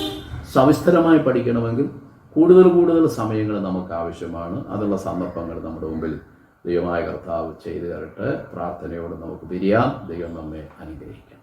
സവിസ്തരമായി പഠിക്കണമെങ്കിൽ കൂടുതൽ സമയങ്ങൾ നമുക്ക് ആവശ്യമാണ്. അതിനുള്ള സന്ദർഭങ്ങൾ നമ്മുടെ മുമ്പിൽ ദൈവമായ കർത്താവ് ചെയ്തു തരട്ടെ. പ്രാർത്ഥനയോട് നമുക്ക് പിരിയാം. ദൈവം നമ്മെ അനുഗ്രഹിക്കാം.